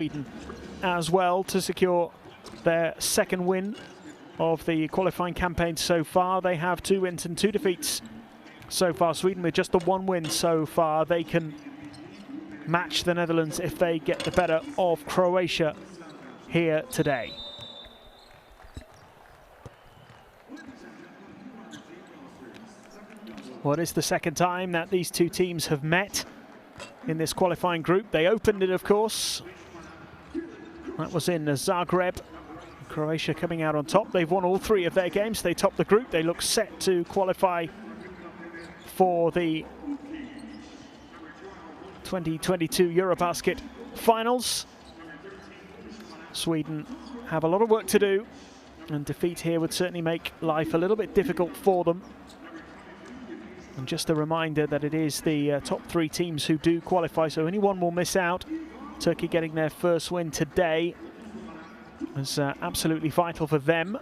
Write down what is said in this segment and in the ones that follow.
Sweden as well to secure their second win of the qualifying campaign so far. They have 2 wins and 2 defeats so far. Sweden with just the 1 win so far. They can match the Netherlands if they get the better of Croatia here today. What is the second time that these two teams have met in this qualifying group? They opened it, of course. That was in Zagreb. Croatia coming out on top. They've won all 3 of their games. They top the group. They look set to qualify for the 2022 Eurobasket finals. Sweden have a lot of work to do, and defeat here would certainly make life a little bit difficult for them. And just a reminder that it is the top 3 teams who do qualify, so only one will miss out. Turkey getting their first win today is absolutely vital for them.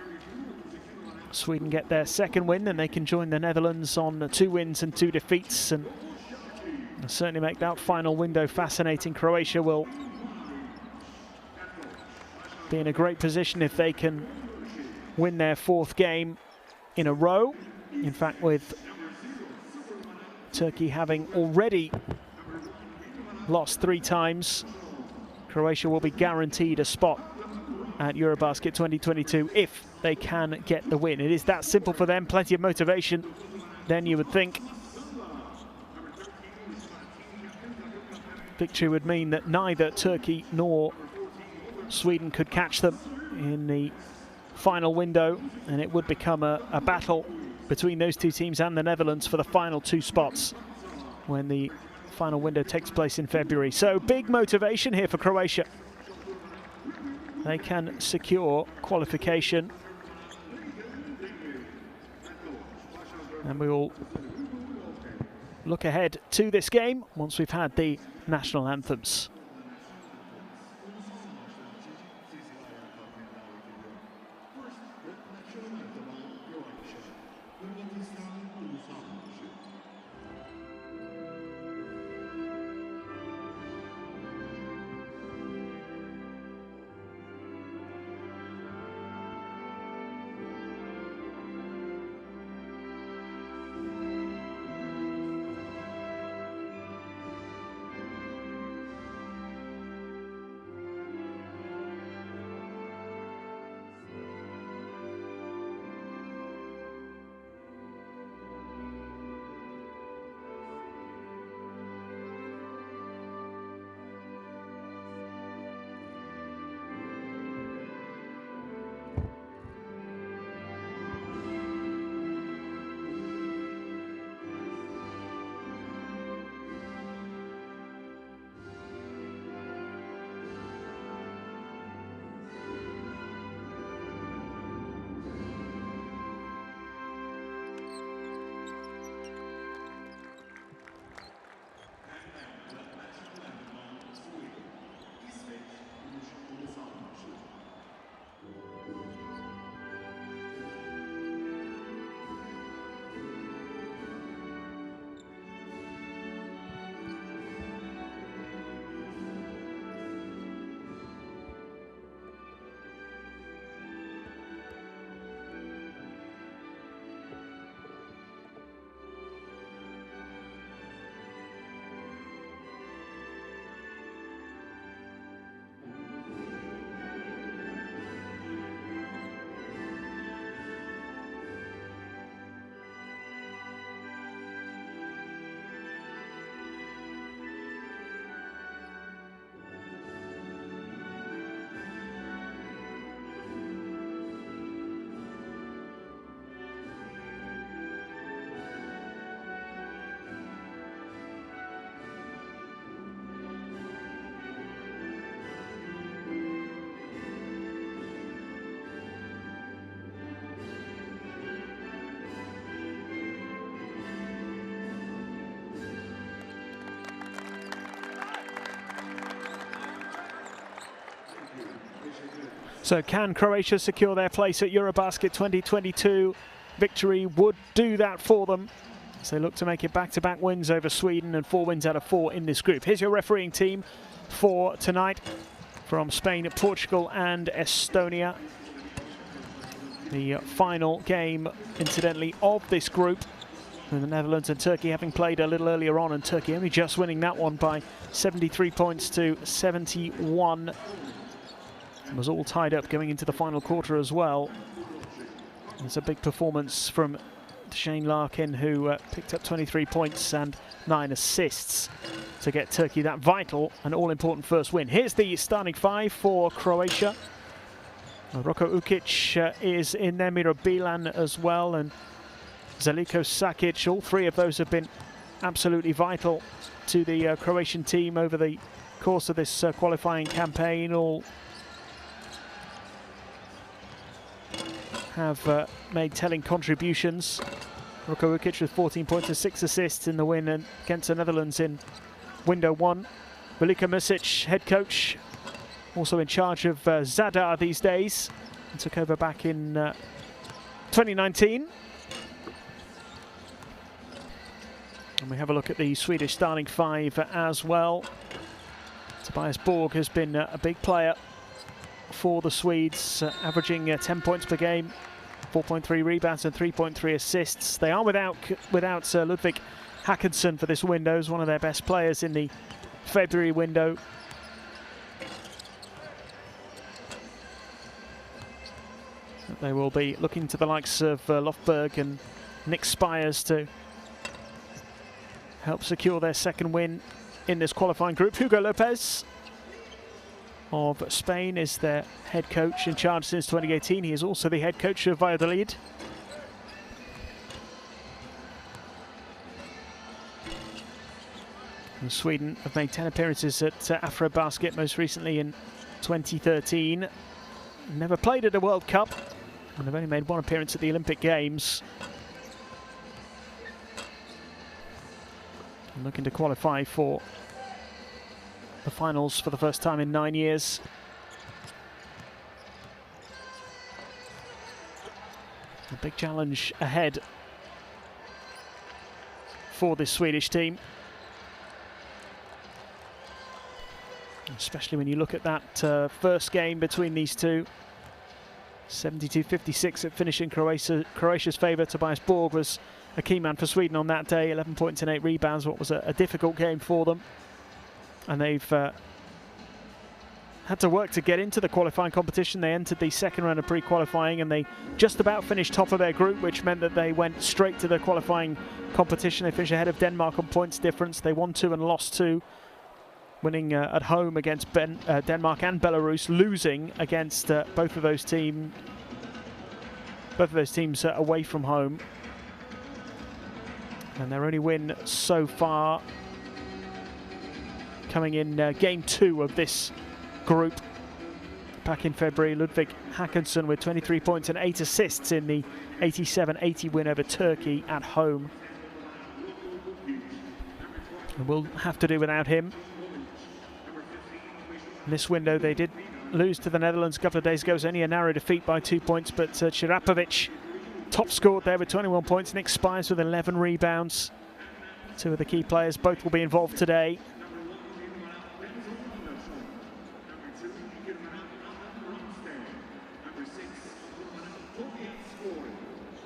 Sweden get their second win, and they can join the Netherlands on 2 wins and 2 defeats, and certainly make that final window fascinating. Croatia will be in a great position if they can win their 4th game in a row. In fact, with Turkey having already lost 3 times, Croatia will be guaranteed a spot at Eurobasket 2022 if they can get the win. It is that simple for them. Plenty of motivation, then you would think. Victory would mean that neither Turkey nor Sweden could catch them in the final window, and it would become a battle between those 2 teams and the Netherlands for the final 2 spots when the final window takes place in February. So big motivation here for Croatia. They can secure qualification. And we will look ahead to this game once we've had the national anthems. So can Croatia secure their place at Eurobasket 2022? Victory would do that for them as they look to make it back-to-back wins over Sweden and 4 wins out of 4 in this group. Here's your refereeing team for tonight. from Spain, Portugal and Estonia. The final game, incidentally, of this group, with the Netherlands and Turkey having played a little earlier on, and Turkey only just winning that one by 73 points to 71. It was all tied up going into the final quarter as well. It's a big performance from Shane Larkin, who picked up 23 points and 9 assists to get Turkey that vital and all-important first win. Here's the starting five for Croatia. Roko Ukic is in there, Miro Bilan as well, and Zeljko Sakic. All three of those have been absolutely vital to the Croatian team over the course of this qualifying campaign. All have made telling contributions. Roko Ukic with 14 points and 6 assists in the win against the Netherlands in window one. Velika Micic, head coach, also in charge of Zadar these days, and took over back in 2019. And we have a look at the Swedish starting five as well. Tobias Borg has been a big player for the Swedes, averaging 10 points per game, 4.3 rebounds and 3.3 assists. They are without Ludvig Hackinson for this window, is one of their best players in the February window. They will be looking to the likes of Lofberg and Nick Spires to help secure their second win in this qualifying group. Hugo Lopez of Spain is their head coach, in charge since 2018. He is also the head coach of Valladolid. And Sweden have made 10 appearances at Afrobasket, most recently in 2013. Never played at a World Cup, and they've only made one appearance at the Olympic Games. And looking to qualify for the finals for the first time in 9 years. A big challenge ahead for this Swedish team. Especially when you look at that first game between these two. 72-56 at finish in Croatia's favour. Tobias Borg was a key man for Sweden on that day. 11 points and 8 rebounds, what was a difficult game for them. And they've had to work to get into the qualifying competition. They entered the second round of pre-qualifying and they just about finished top of their group, which meant that they went straight to the qualifying competition. They finished ahead of Denmark on points difference. They won 2 and lost 2. Winning at home against Denmark and Belarus, losing against both of those teams away from home. And their only win so far coming in game 2 of this group. Back in February, Ludvig Hackinson with 23 points and 8 assists in the 87-80 win over Turkey at home. And we'll have to do without him. In this window, they did lose to the Netherlands a couple of days ago. It was only a narrow defeat by 2 points, but Chirapovic top scored there with 21 points. Nick Spires with 11 rebounds. 2 of the key players, both will be involved today.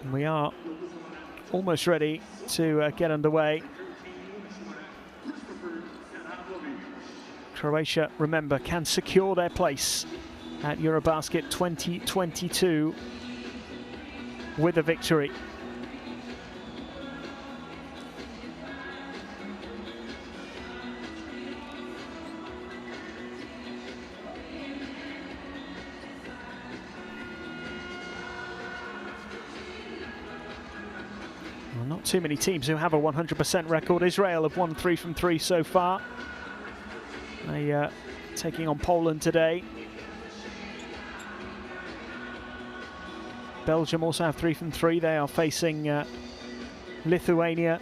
And we are almost ready to get underway. Croatia, remember, can secure their place at Eurobasket 2022 with a victory. Well, not too many teams who have a 100% record. Israel have won 3 from 3 so far. They taking on Poland today. Belgium also have 3 from 3. They are facing Lithuania.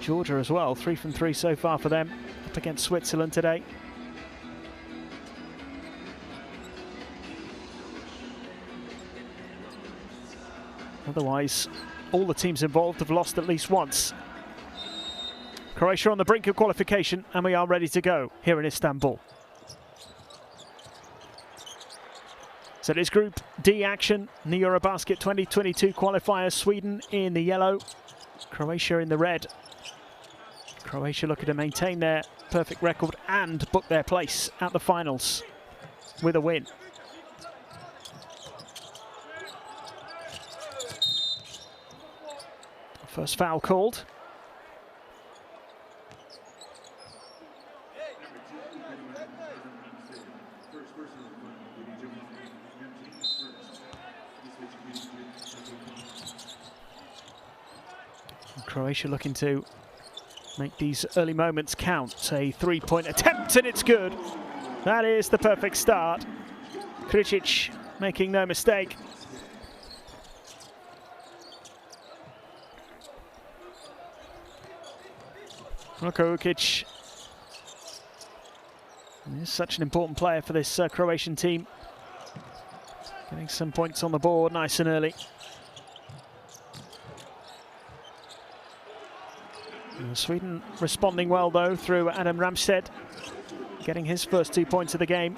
Georgia as well, 3 from 3 so far for them, up against Switzerland today. Otherwise, all the teams involved have lost at least once. Croatia on the brink of qualification, and we are ready to go here in Istanbul. So it is Group D action in the Eurobasket 2022 qualifiers. Sweden in the yellow, Croatia in the red. Croatia looking to maintain their perfect record and book their place at the finals with a win. First foul called. Croatia looking to make these early moments count. A three-point attempt, and it's good. That is the perfect start. Kricic making no mistake. Ukic is such an important player for this Croatian team. Getting some points on the board nice and early. Sweden responding well though through Adam Ramstedt, getting his first 2 points of the game.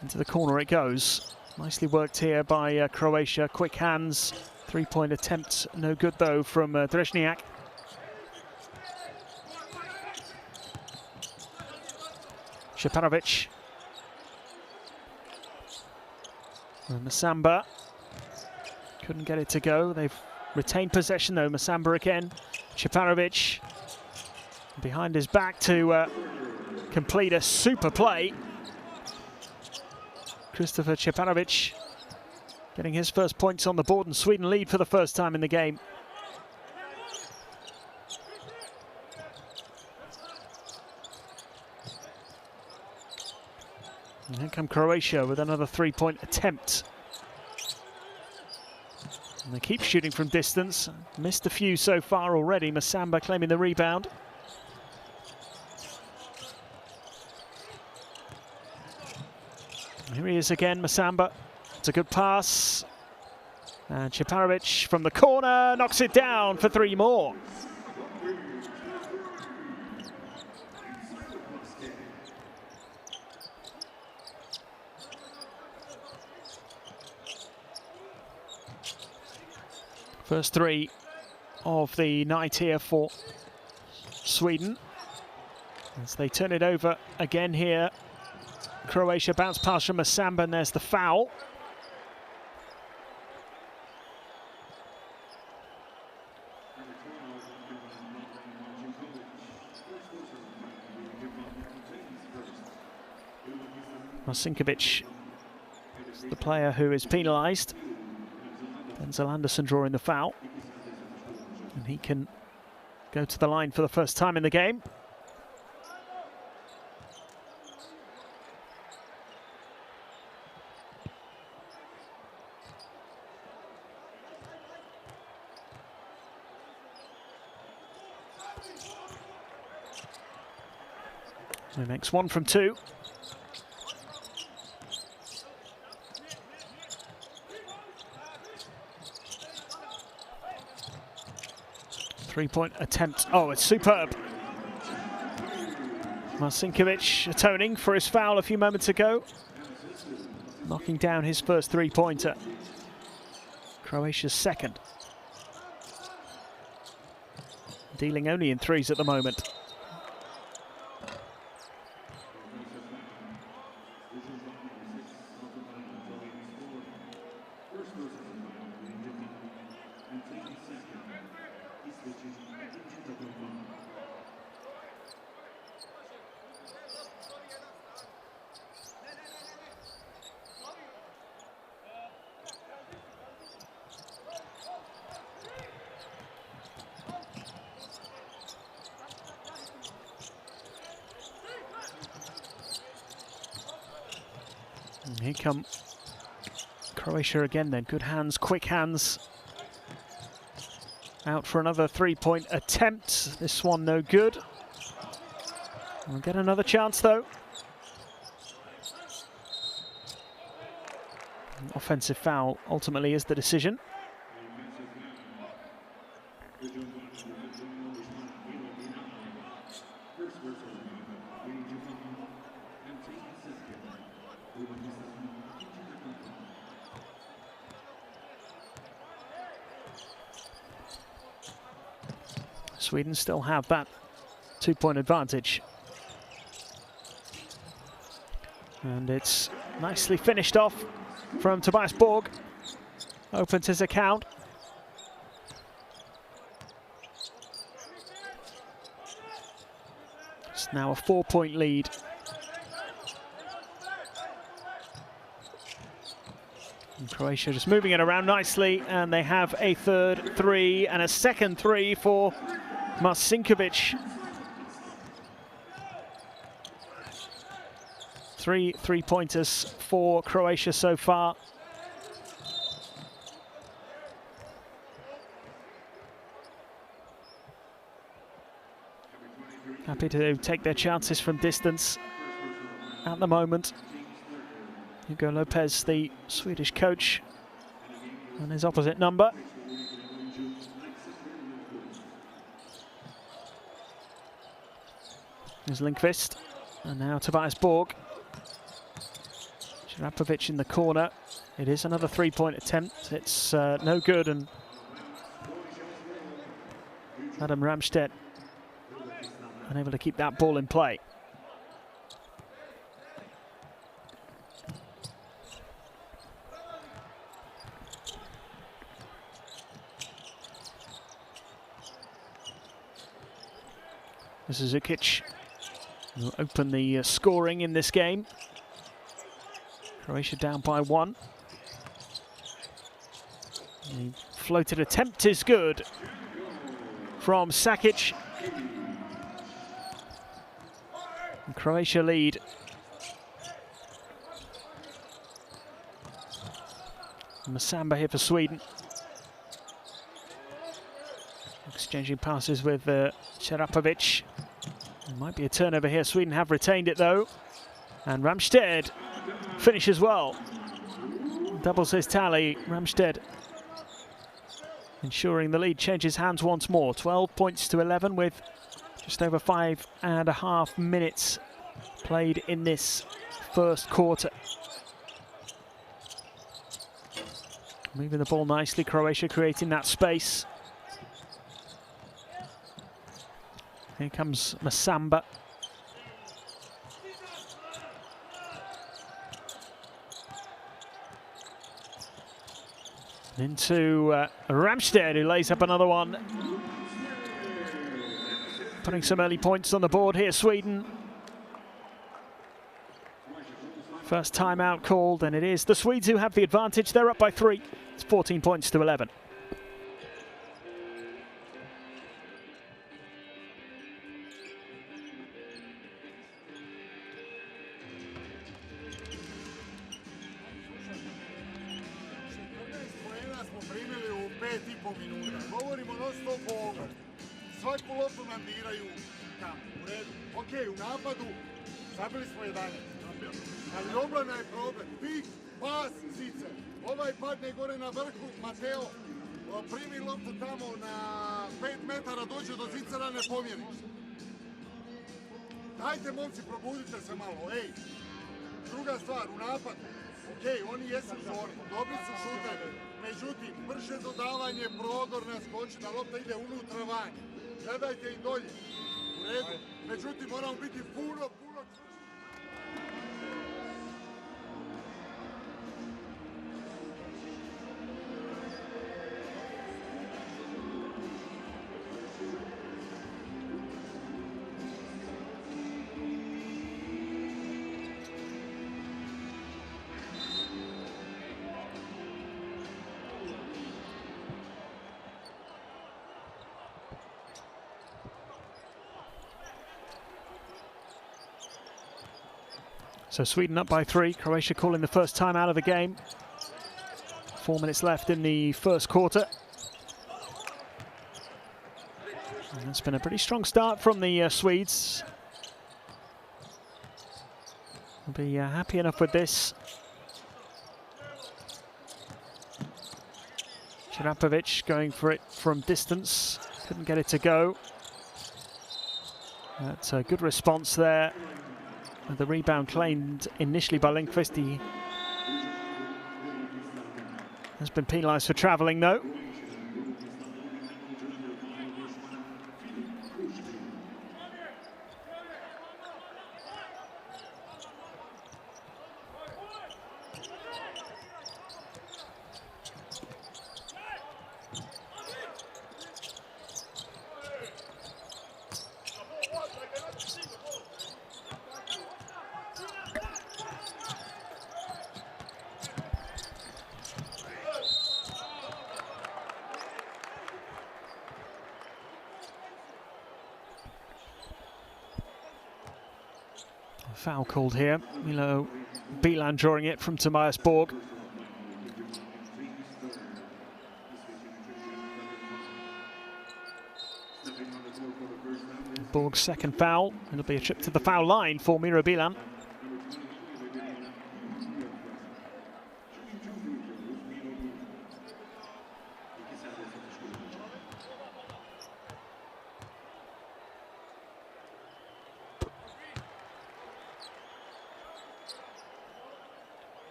Into the corner it goes. Nicely worked here by Croatia. Quick hands. Three-point attempt, no good though from Dresniak. Šeparovic. And Masamba couldn't get it to go. They've retained possession though. Masamba again. Šeparovic behind his back to complete a super play. Christopher Šeparovic getting his first points on the board, and Sweden lead for the first time in the game. And here come Croatia with another three-point attempt. And they keep shooting from distance. Missed a few so far already. Masamba claiming the rebound. Here he is again, Masamba. It's a good pass. And Šeparovic from the corner knocks it down for three more. First three of the night here for Sweden. As they turn it over again here. Croatia bounce pass from Masamba, and there's the foul. Marcinkovic is the player who is penalised. Denzel Anderson drawing the foul. And he can go to the line for the first time in the game. He makes one from two. Three-point attempt. Oh, it's superb. Marcinkovic atoning for his foul a few moments ago. Knocking down his first three-pointer. Croatia's second. Dealing only in threes at the moment. And here come Croatia again then. Good hands, quick hands. Out for another three-point attempt. This one no good. We'll get another chance though. Offensive foul ultimately is the decision. Sweden still have that 2-point advantage. And it's nicely finished off from Tobias Borg. Opens his account. It's now a 4-point lead. And Croatia just moving it around nicely, and they have a third three and a second three for Marcinkovic. 3 3-pointers for Croatia so far. Happy to take their chances from distance at the moment. Hugo Lopez, the Swedish coach, on his opposite number. There's Lindqvist, and now Tobias Borg. Serapovic in the corner. It is another 3-point attempt. It's no good, and Adam Ramstedt unable to keep that ball in play. Zukic will open the scoring in this game. Croatia down by 1. The floated attempt is good from Sakic. And Croatia lead. Masamba here for Sweden. Exchanging passes with Serapovic. There might be a turnover here. Sweden have retained it though. And Ramstedt finishes well. Doubles his tally. Ramstedt ensuring the lead changes hands once more. 12 points to 11 with just over 5.5 minutes played in this first quarter. Moving the ball nicely, Croatia creating that space. Here comes Masamba. Into Ramstedt, who lays up another one. Putting some early points on the board here, Sweden. First timeout called, and it is the Swedes who have the advantage. They're up by 3. It's 14 points to 11. Svaku loptu nam diraju tamo, u redu. Okej, u napadu zabili smo 11, ali obrana je problem. Pik, pas, Zice. Ovaj padne gore na vrhu, Mateo primi loptu tamo na 5 metara, dođe do Zicera, ne pomjeriš. Dajte, momci, probudite se malo, ej. Druga stvar, u napadu. Okej, oni jesu u zoni, dobri su šuteri. Međutim, brže dodavanje, prodor ne skoči, da lopta ide unutra van. Gledajte i dolje. U redu. Međutim, moramo biti puno So Sweden up by 3. Croatia calling the first time out of the game. 4 minutes left in the first quarter. And it's been a pretty strong start from the Swedes. We'll be happy enough with this. Chirapovic going for it from distance. Couldn't get it to go. That's a good response there. The rebound claimed initially by Lindqvist. He has been penalised for travelling though. Foul called here. Milo Bilan drawing it from Tobias Borg. Borg's second foul. It'll be a trip to the foul line for Miro Bilan.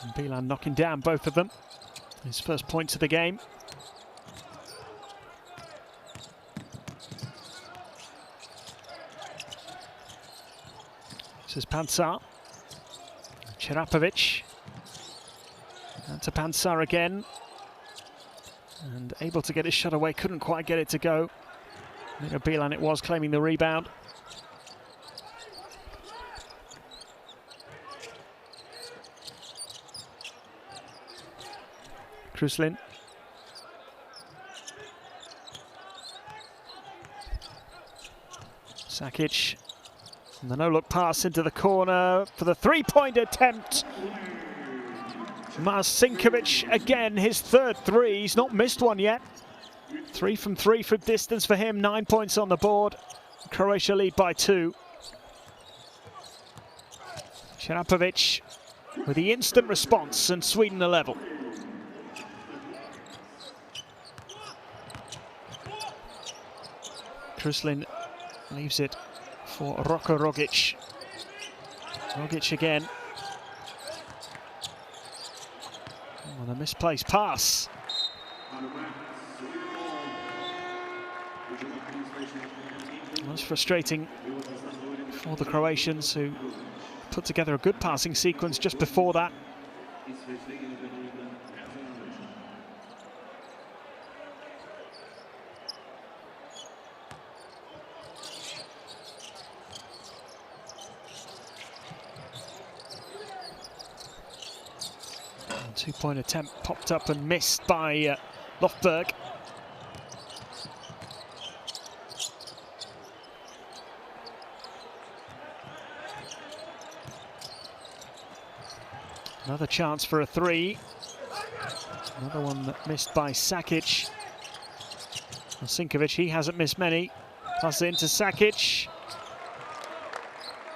And Bilan knocking down both of them. His first points of the game. This is Pansar. Chirapovic. And to Pansar again. And able to get his shot away, couldn't quite get it to go. Miro Bilan it was claiming the rebound. Kruslin. Sakic. And the no-look pass into the corner for the three-point attempt. Marcinkovic again, his third three. He's not missed one yet. 3 from 3 from distance for him. 9 points on the board. Croatia lead by 2. Chirapovic with the instant response and Sweden a level. Kruslin leaves it for Roko Rogic. Rogic again. Oh, the misplaced pass. That's frustrating for the Croatians, who put together a good passing sequence just before that. Two-point attempt popped up and missed by Lofberg. Another chance for a three. Another one that missed by Sakic. Marcinkovic, he hasn't missed many. Pass it into Sakic.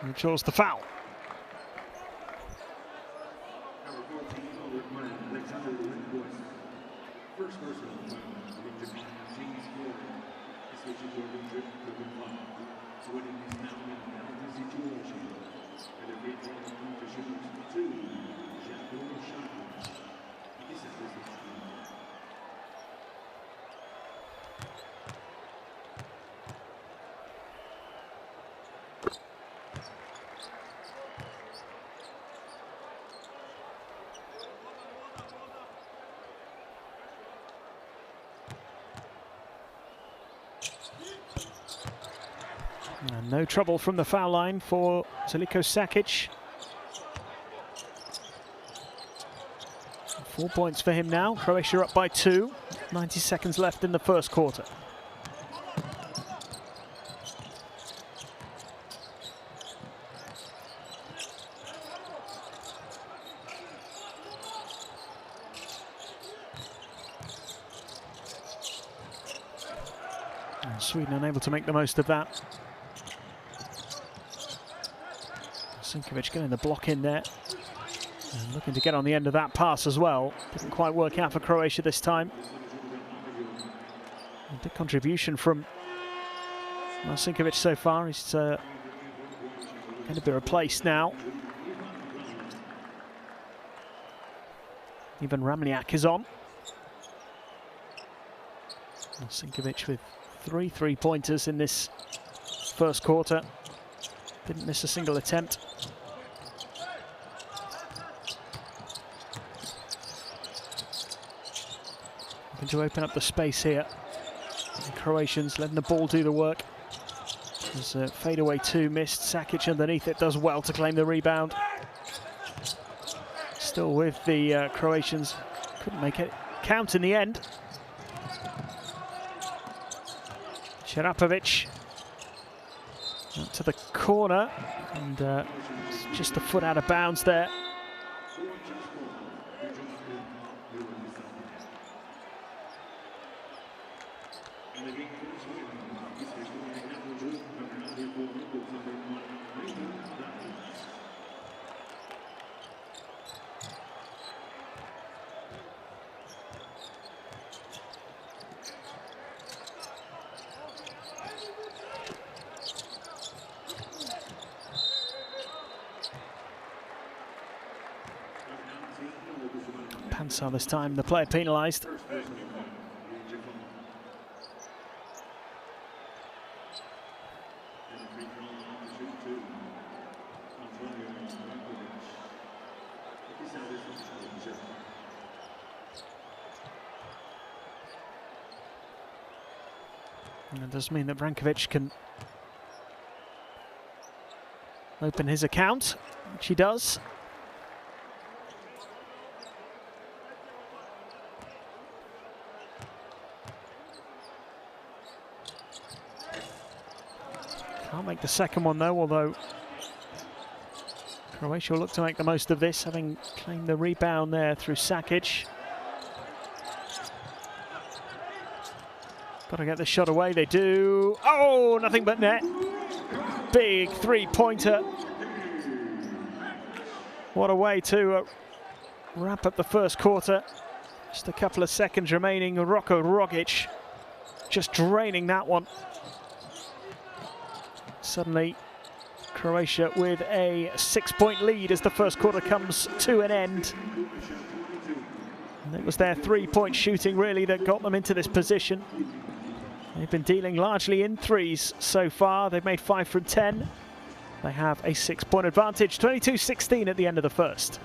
He draws the foul. And no trouble from the foul line for Zeljko Sakic. 4 points for him now. Croatia up by 2. 90 seconds left in the first quarter. And Sweden unable to make the most of that. Sinkovic getting the block in there. And looking to get on the end of that pass as well. Didn't quite work out for Croatia this time. A big contribution from Sinkovic so far. He's going to be replaced now. Even Ramniak is on. Sinkovic with 3 3-pointers in this first quarter. Didn't miss a single attempt. Looking to open up the space here. The Croatians letting the ball do the work. There's a fadeaway 2 missed. Sakic underneath it does well to claim the rebound. Still with the Croatians. Couldn't make it count in the end. Šarapović out to the corner, and just a foot out of bounds there. Pansar this time, the player penalised. And that does mean that Brankovic can open his account, which he does. Can't make the second one though, although Croatia will look to make the most of this, having claimed the rebound there through Sakic. Got to get the shot away, they do. Oh, nothing but net. Big 3-pointer. What a way to wrap up the first quarter. Just a couple of seconds remaining. Roko Rogic just draining that one. Suddenly, Croatia with a 6-point lead as the first quarter comes to an end. And it was their 3-point shooting really that got them into this position. They've been dealing largely in threes so far. They've made 5 from 10. They have a 6-point advantage, 22-16 at the end of the first.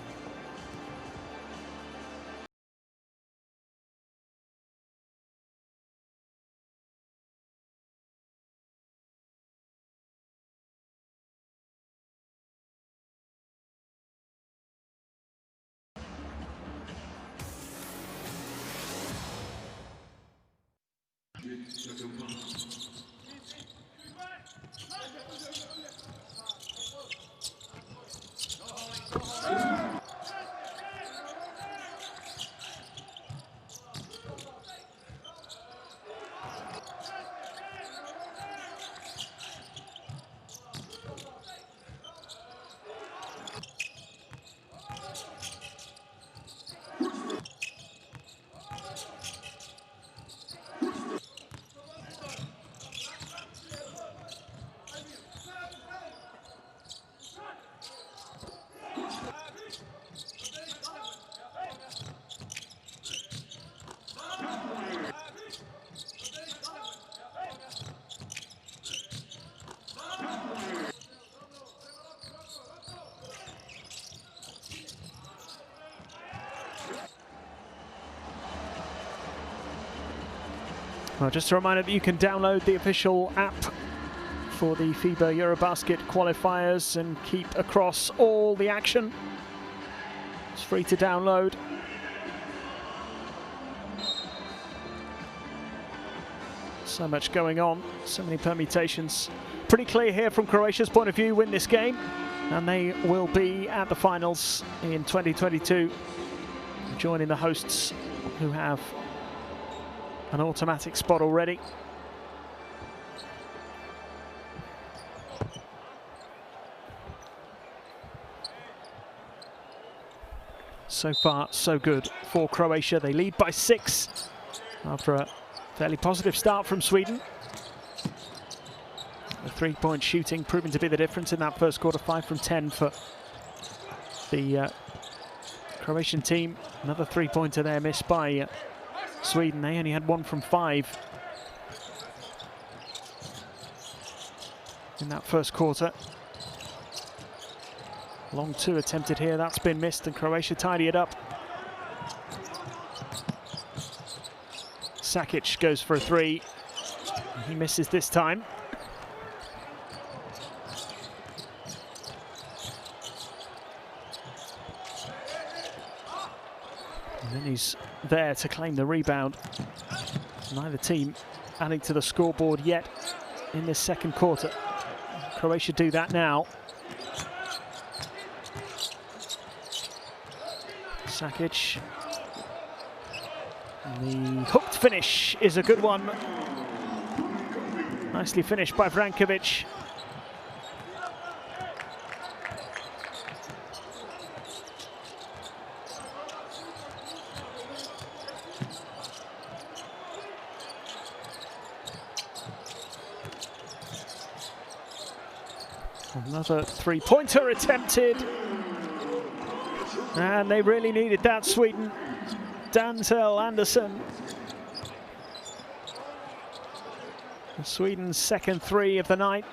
Well, just a reminder that you can download the official app for the FIBA Eurobasket Qualifiers and keep across all the action. It's free to download. So much going on, so many permutations. Pretty clear here from Croatia's point of view, win this game, and they will be at the finals in 2022, joining the hosts who have an automatic spot already. So far, so good for Croatia. They lead by 6 after a fairly positive start from Sweden. The three-point shooting proving to be the difference in that first quarter. 5 from 10 for the Croatian team. Another three-pointer there missed by Sweden. They only had 1 from 5 in that first quarter. Long 2 attempted here, that's been missed, and Croatia tidy it up. Sakic goes for a 3. He misses this time. And then he's there to claim the rebound. Neither team adding to the scoreboard yet in this second quarter. Croatia do that now. Sakic. And the hooked finish is a good one. Nicely finished by Vrankovic. Another three-pointer attempted. And they really needed that, Sweden. Dantel Andersson. Sweden's second 3 of the night.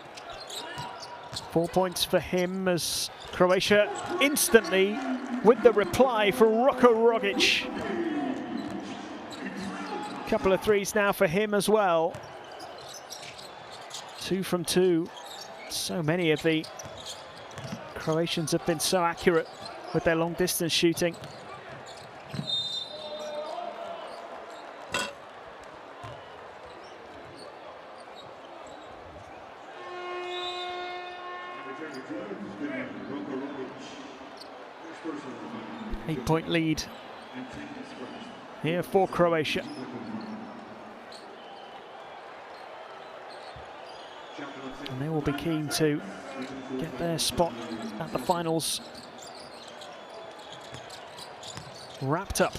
4 points for him as Croatia instantly with the reply for Roko Rogic. Couple of 3s now for him as well. 2 from 2. So many of the Croatians have been so accurate with their long distance shooting. Eight-point lead here for Croatia. And they will be keen to get their spot at the finals wrapped up.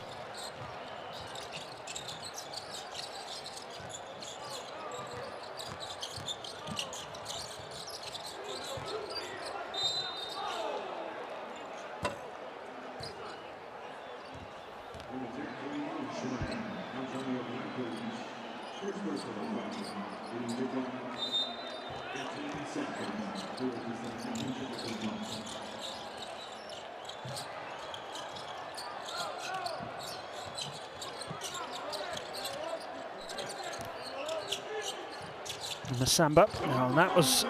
Masamba, and that was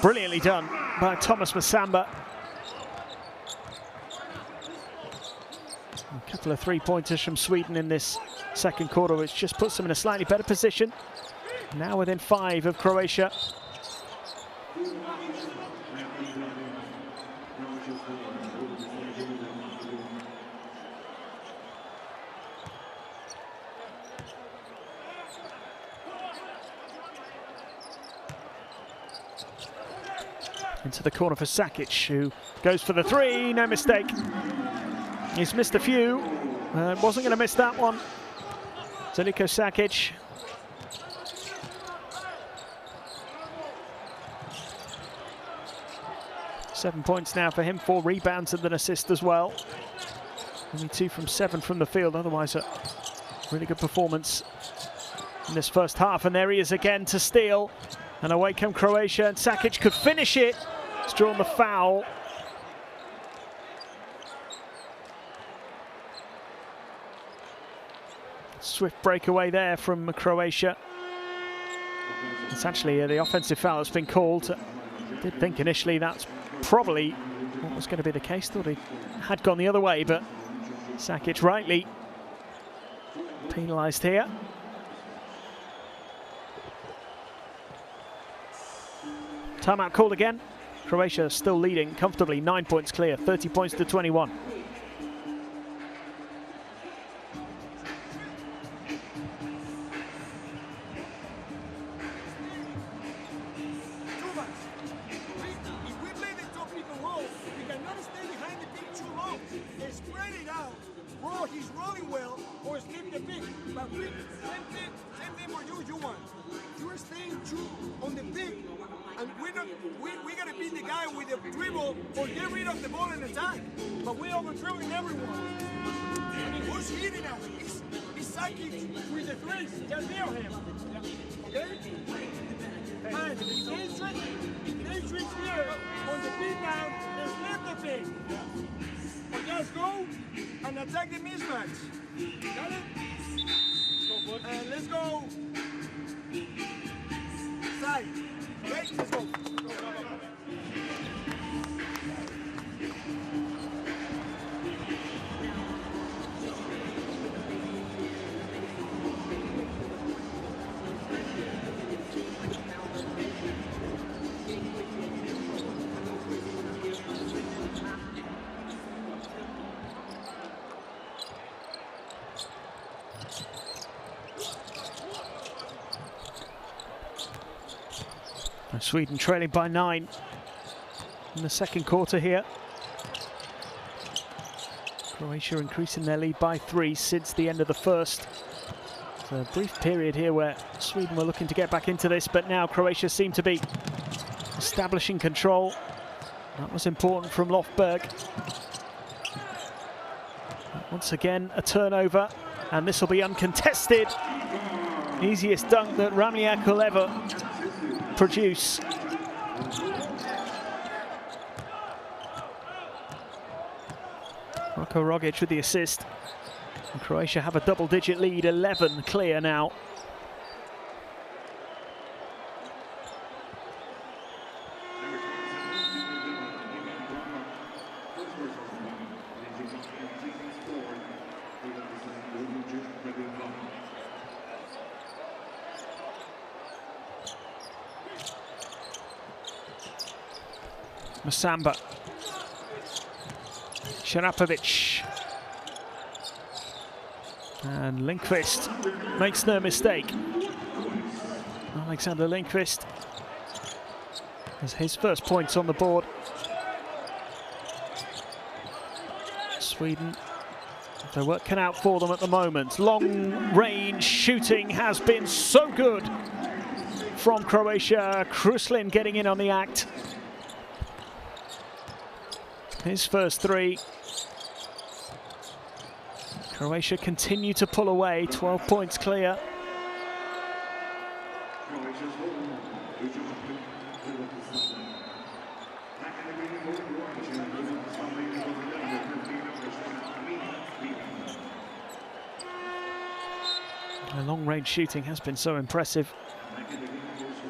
brilliantly done by Thomas Masamba. A couple of three-pointers from Sweden in this second quarter, which just puts them in a slightly better position. Now within 5 of Croatia. Into the corner for Sakic, who goes for the 3, no mistake. He's missed a few, wasn't going to miss that one. Zeljko Sakic. Seven points now for him, 4 rebounds and an assist as well. Only 2 from 7 from the field, otherwise a really good performance in this first half. And there he is again to steal. And away come Croatia, and Sakic could finish it. He's drawn the foul. Swift breakaway there from Croatia. It's actually the offensive foul that's been called. Did think initially that's probably what was going to be the case. Thought he had gone the other way, but Sakic rightly penalised here. Timeout called again. Croatia still leading comfortably, 9 points clear, 30 points to 21. If we play the top people role, we cannot stay behind the team too long. Spread roll, he's rolling well, or skip the pick. But we, same thing for you, Juwan. You're staying true on the pick, and we gotta beat the guy with the dribble or get rid of the ball and attack. But we're over-dribbling everyone. I mean, who's hitting us? He's psychic with the threes. Just nail him. Okay? And they switch here on the beat down and flip the thing. And just go and attack the mismatch. Got it? And let's go. Side. Okay, let's go. Sweden trailing by 9 in the second quarter here. Croatia increasing their lead by 3 since the end of the first. So a brief period here where Sweden were looking to get back into this, but now Croatia seem to be establishing control. That was important from Lofberg. Once again, a turnover, and this will be uncontested. Easiest dunk that Ramljak will ever produce. Roko Rogic with the assist. And Croatia have a double-digit lead, 11 clear now. Masamba. Sharapovic. And Lindqvist makes no mistake. Alexander Lindqvist has his first points on the board. Sweden, they're working out for them at the moment. Long range shooting has been so good from Croatia. Kruslin getting in on the act. His first 3. Croatia continue to pull away, 12 points clear. The long-range shooting has been so impressive.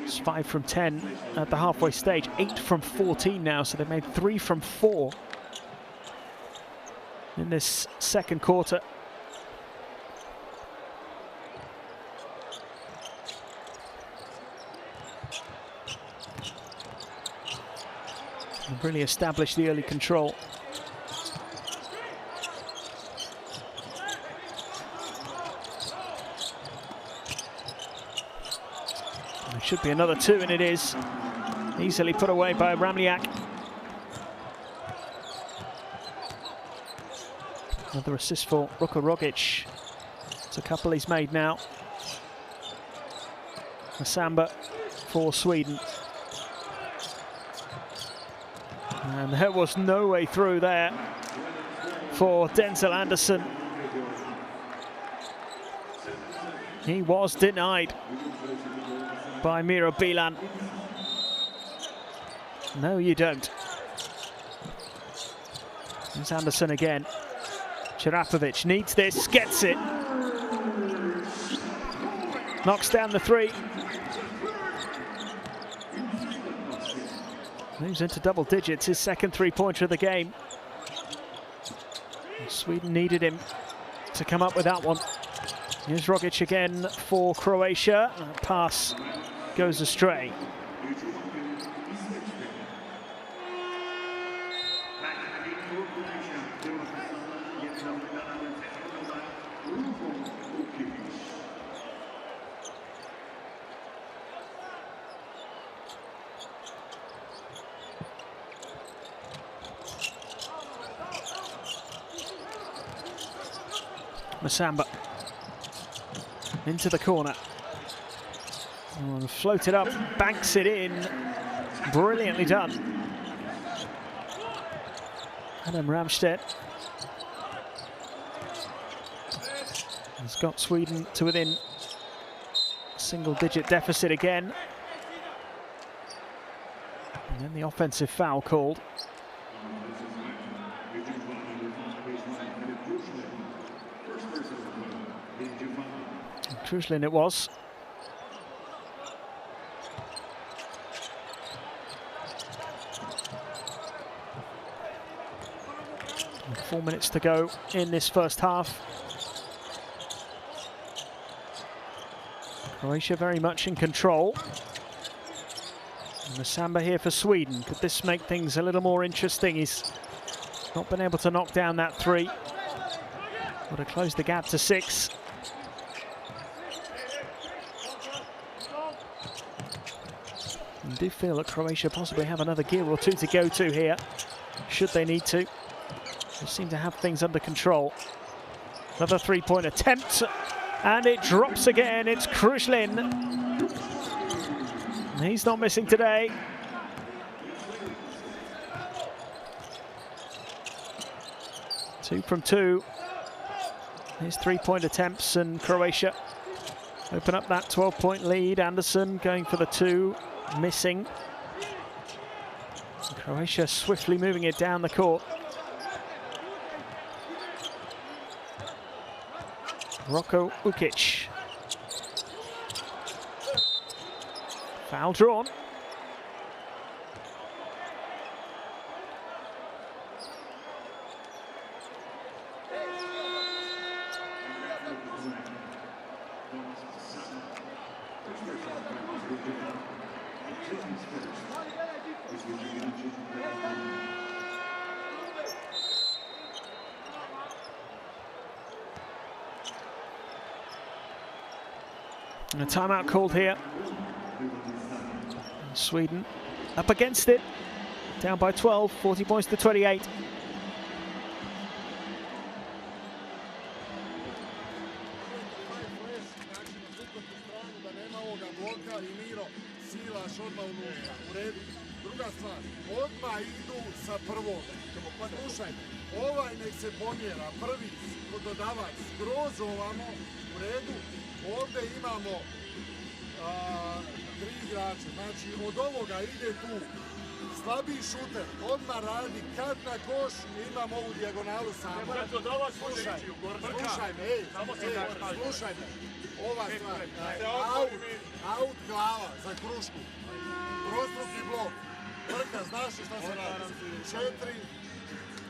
It's 5 from 10 at the halfway stage, 8 from 14 now, so they've made 3 from 4 in this second quarter. They've really established the early control. There should be another 2, and it is. Easily put away by Ramljak. Another assist for Roko Rogic. It's a couple he's made now. Masamba for Sweden. And there was no way through there for Denzel Anderson. He was denied by Miro Bilan. No, you don't. There's Anderson again. Sharapovic needs this, gets it. Knocks down the 3. Moves into double digits, his second 3-pointer of the game. Sweden needed him to come up with that one. Here's Rogic again for Croatia. Pass goes astray. Masamba into the corner. Floated up, banks it in. Brilliantly done. Adam Ramstedt has got Sweden to within single-digit deficit again. And then the offensive foul called. Krushlin it was. 4 minutes to go in this first half. Croatia very much in control. And Masamba here for Sweden. Could this make things a little more interesting? He's not been able to knock down that three. Would have closed the gap to 6. I do feel that Croatia possibly have another gear or two to go to here, should they need to. They seem to have things under control. Another three-point attempt, and it drops again. It's Krushlin. He's not missing today. Two from two. His three-point attempts, and Croatia open up that 12-point lead. Anderson going for the two, missing. And Croatia swiftly moving it down the court. Rocco Ukic. Foul drawn. And a timeout called here. Sweden up against it, down by 12, 40 points to 28. Druga stvar, odmah idu sa prvog. Slušaj, ovaj nek se pomjera, prvi kod dodavac, skroz ovamo, u redu. Ovdje imamo 3 igrača, znači od ovoga ide tu slabiji šuter, odmah radi, kad na koš, imam ovu dijagonalu samo. Slušaj me, slušaj me, ova stvar, out glava za krušku, trostruki blok, Brka, znaš šta se radi? 4,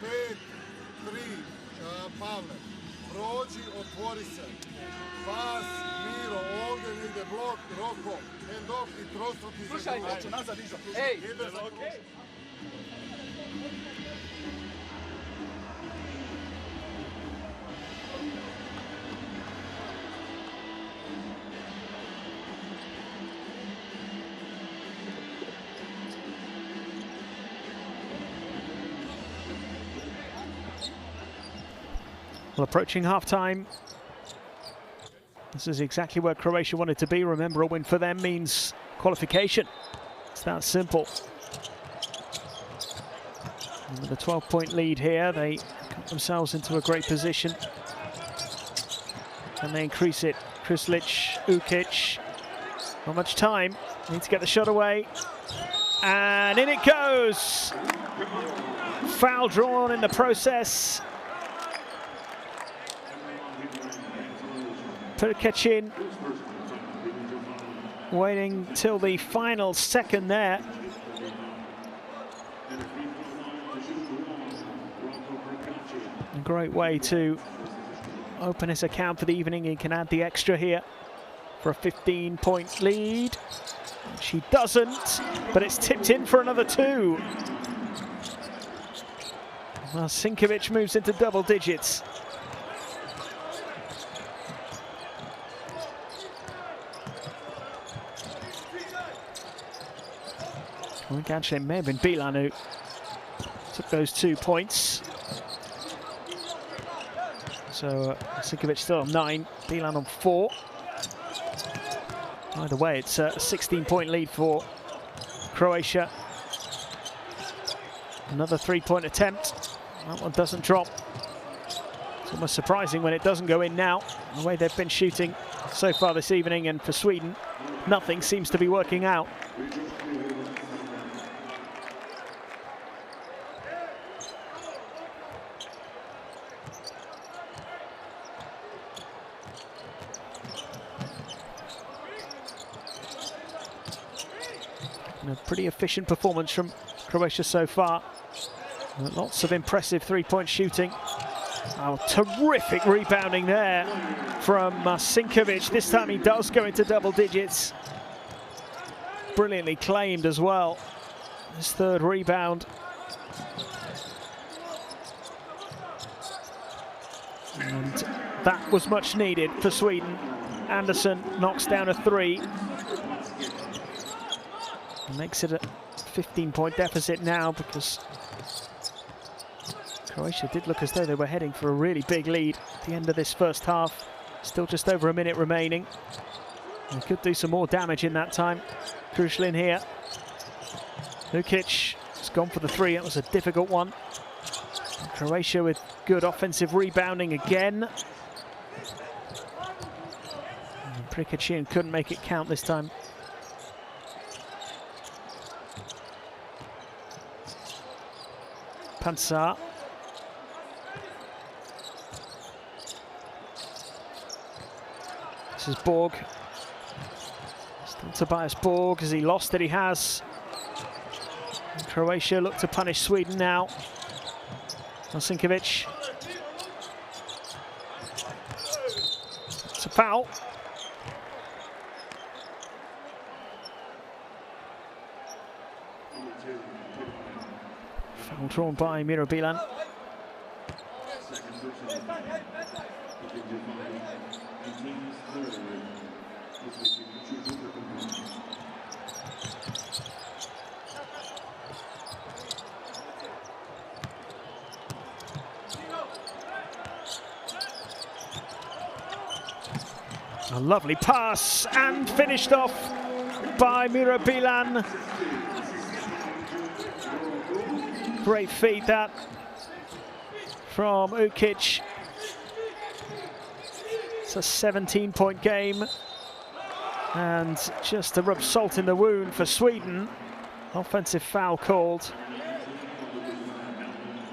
5, 3, Pavle, prođi, otvori se, pas, Miro, ovdje ide blok, Roko, end off i trostruki za krušku. Slušaj, hoću nazad iza. Ej, okej. Well, approaching half-time. This is exactly where Croatia wanted to be. Remember, a win for them means qualification. It's that simple. And with a 12-point lead here, they got themselves into a great position. And they increase it. Kruslic, Ukic. Not much time. Need to get the shot away. And in it goes. Foul drawn in the process. Perkacin waiting till the final second there. A great way to open his account for the evening. He can add the extra here for a 15-point lead. She doesn't, but it's tipped in for another 2. Well, Sinkovic moves into double digits. I think actually it may have been Bilan who took those 2 points. So Sinkovic still on 9, Bilan on 4. Either way, it's a 16-point lead for Croatia. Another 3-point attempt. That one doesn't drop. It's almost surprising when it doesn't go in now, the way they've been shooting so far this evening. And for Sweden, nothing seems to be working out. A pretty efficient performance from Croatia so far. Lots of impressive three-point shooting. Oh, terrific rebounding there from Sinkovic. This time he does go into double digits. Brilliantly claimed as well. His third rebound. And that was much needed for Sweden. Anderson knocks down a 3. Makes it a 15-point deficit now, because Croatia did look as though they were heading for a really big lead at the end of this first half. Still just over a minute remaining. They could do some more damage in that time. Crucial in here. Lukic has gone for the 3. That was a difficult one. And Croatia with good offensive rebounding again. And Prikacian couldn't make it count this time. Pansar. This is Borg. Still Tobias Borg. Has he lost it? He has. And Croatia look to punish Sweden now. Sinkovic. It's a foul. Foul drawn by Miro Bilan. A lovely pass and finished off by Miro Bilan. Great feed that from Ukic. It's a 17-point game. And just to rub salt in the wound for Sweden, offensive foul called.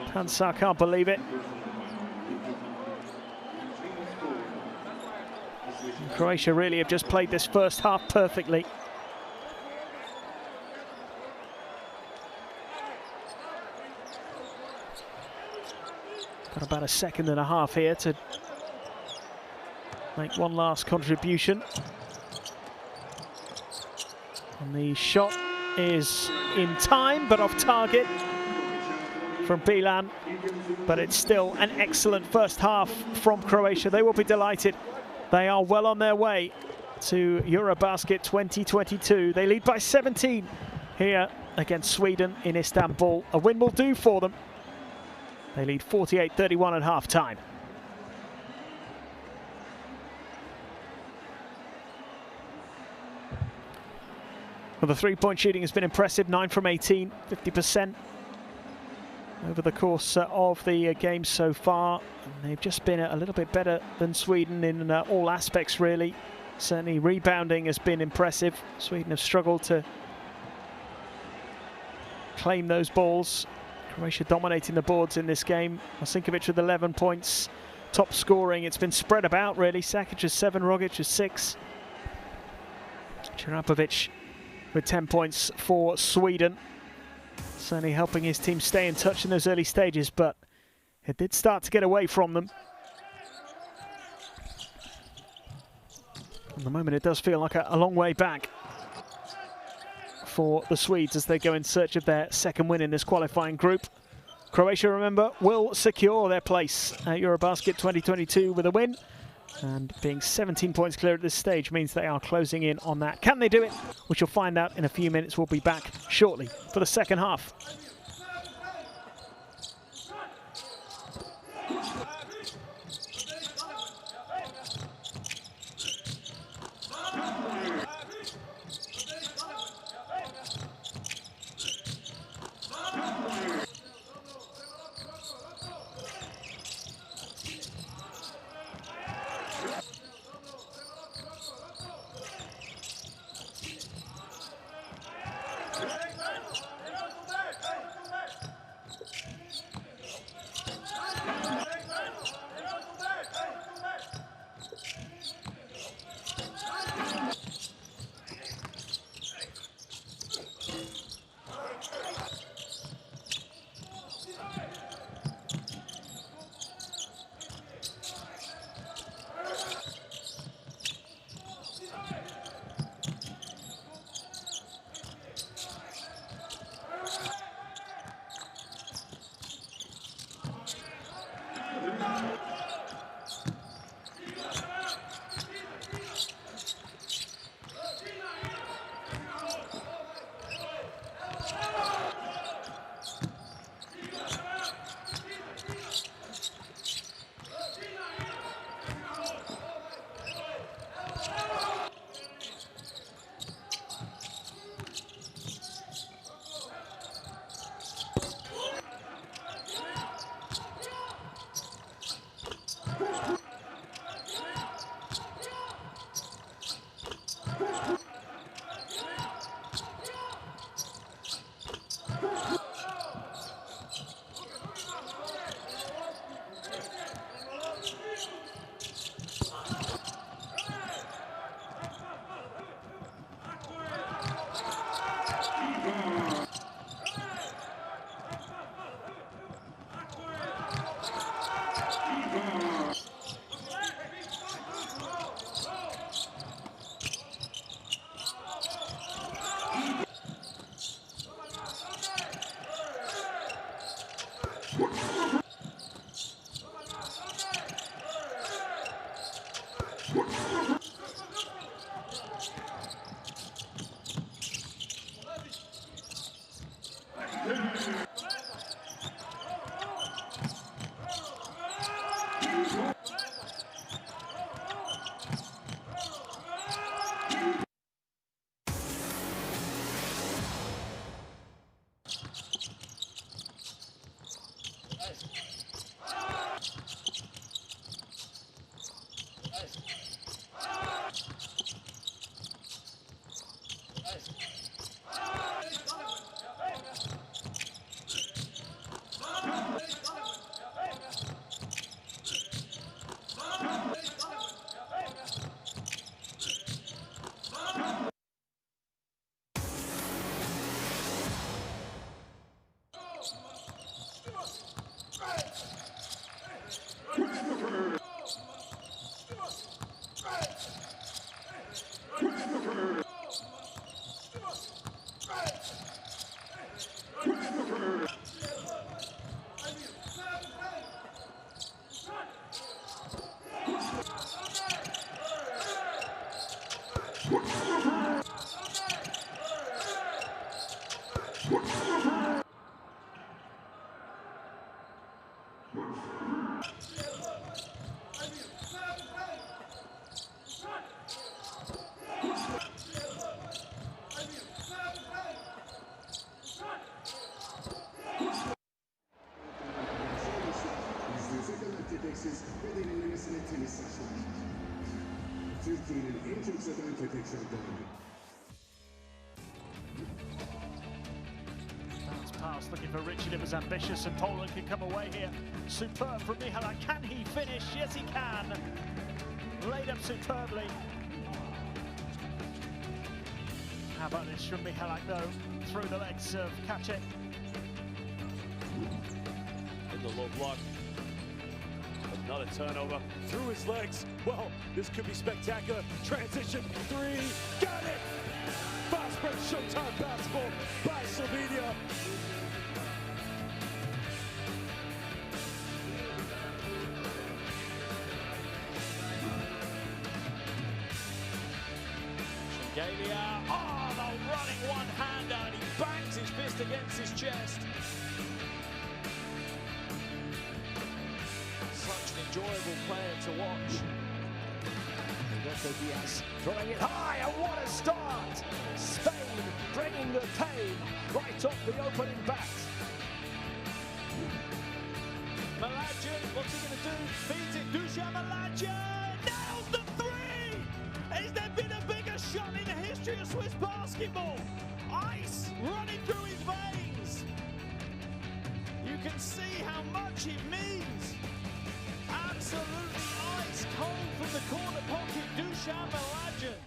Pansar can't believe it. And Croatia really have just played this first half perfectly. Got about a second and a half here to make one last contribution. And the shot is in time, but off target from Bilan. But it's still an excellent first half from Croatia. They will be delighted. They are well on their way to Eurobasket 2022. They lead by 17 here against Sweden in Istanbul. A win will do for them. They lead 48-31 at half-time. Well, the three-point shooting has been impressive. 9 from 18, 50% over the course of the game so far. And they've just been a little bit better than Sweden in all aspects, really. Certainly rebounding has been impressive. Sweden have struggled to claim those balls. Croatia dominating the boards in this game. Sinkovic with 11 points. Top scoring. It's been spread about, really. Sakic has 7, Rogic has 6. Chirapovic with 10 points for Sweden. Certainly helping his team stay in touch in those early stages, but it did start to get away from them. At the moment, it does feel like a long way back for the Swedes as they go in search of their second win in this qualifying group. Croatia, remember, will secure their place at Eurobasket 2022 with a win. And being 17 points clear at this stage means they are closing in on that. Can they do it? We shall find out in a few minutes. We'll be back shortly for the second half. Bedenlenmesine tenis saçlar. Türkiye'nin en çok satan köpek şampiyon. Bounce pass, looking for Richard. It was ambitious, and Poland can come away here. Superb from Michalak. Can he finish? Yes, he can. Laid up superbly. How about this from Michalak, though? Through the legs of Kacek. In the low block. Another turnover through his legs. Well, this could be spectacular. Transition three. Got it! Fast break Showtime basketball by Slovenia. Galia. Oh, the running one-hander, and he bangs his fist against his chest. Such an enjoyable player to watch. Roberto Diaz throwing it high, and what a start! Spain bringing the pain right off the opening bat. Malajan, what's he going to do? Feeds it. Dusan Malajan nails the three! Has there been a bigger shot in the history of Swiss basketball? Ice running through his veins. You can see how much it means. Absolutely ice cold from the corner pocket, Dusan Malajan.